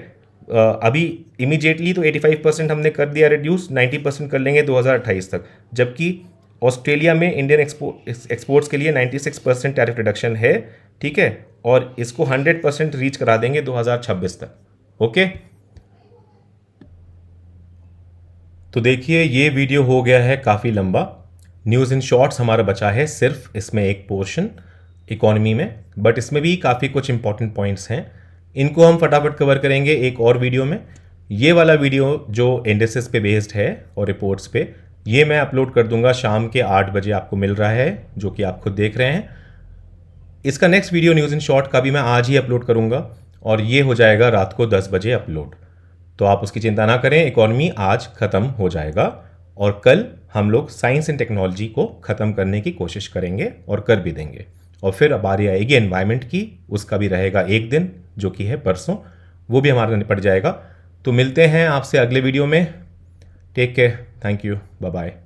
अभी इमीडिएटली तो 85% हमने कर दिया रिड्यूस, 90% कर लेंगे 2028 तक, जबकि ऑस्ट्रेलिया में इंडियन एक्सपोर्ट्स के लिए 96% टैरिफ रिडक्शन है, ठीक है। और इसको 100% रीच करा देंगे 2026 तक, ओके। तो देखिए ये वीडियो हो गया है काफ़ी लंबा। न्यूज़ इन शॉर्ट्स हमारा बचा है सिर्फ इसमें एक पोर्शन इकोनॉमी में, बट इसमें भी काफ़ी कुछ इंपॉर्टेंट पॉइंट्स हैं, इनको हम फटाफट कवर करेंगे एक और वीडियो में। ये वाला वीडियो जो इंडेक्सेस पे बेस्ड है और रिपोर्ट्स पे, ये मैं अपलोड कर दूंगा शाम के 8 बजे, आपको मिल रहा है जो कि आप खुद देख रहे हैं। इसका next video news in short का भी मैं आज ही अपलोड करूंगा और ये हो जाएगा रात को 10 बजे अपलोड। तो आप उसकी चिंता ना करें, इकोनॉमी आज ख़त्म हो जाएगा और कल हम लोग साइंस एंड टेक्नोलॉजी को ख़त्म करने की कोशिश करेंगे और कर भी देंगे। और फिर बारी आएगी एनवायरनमेंट की, उसका भी रहेगा एक दिन जो कि है परसों, वो भी हमारा निपट जाएगा। तो मिलते हैं आपसे अगले वीडियो में। Take care, thank you, bye bye.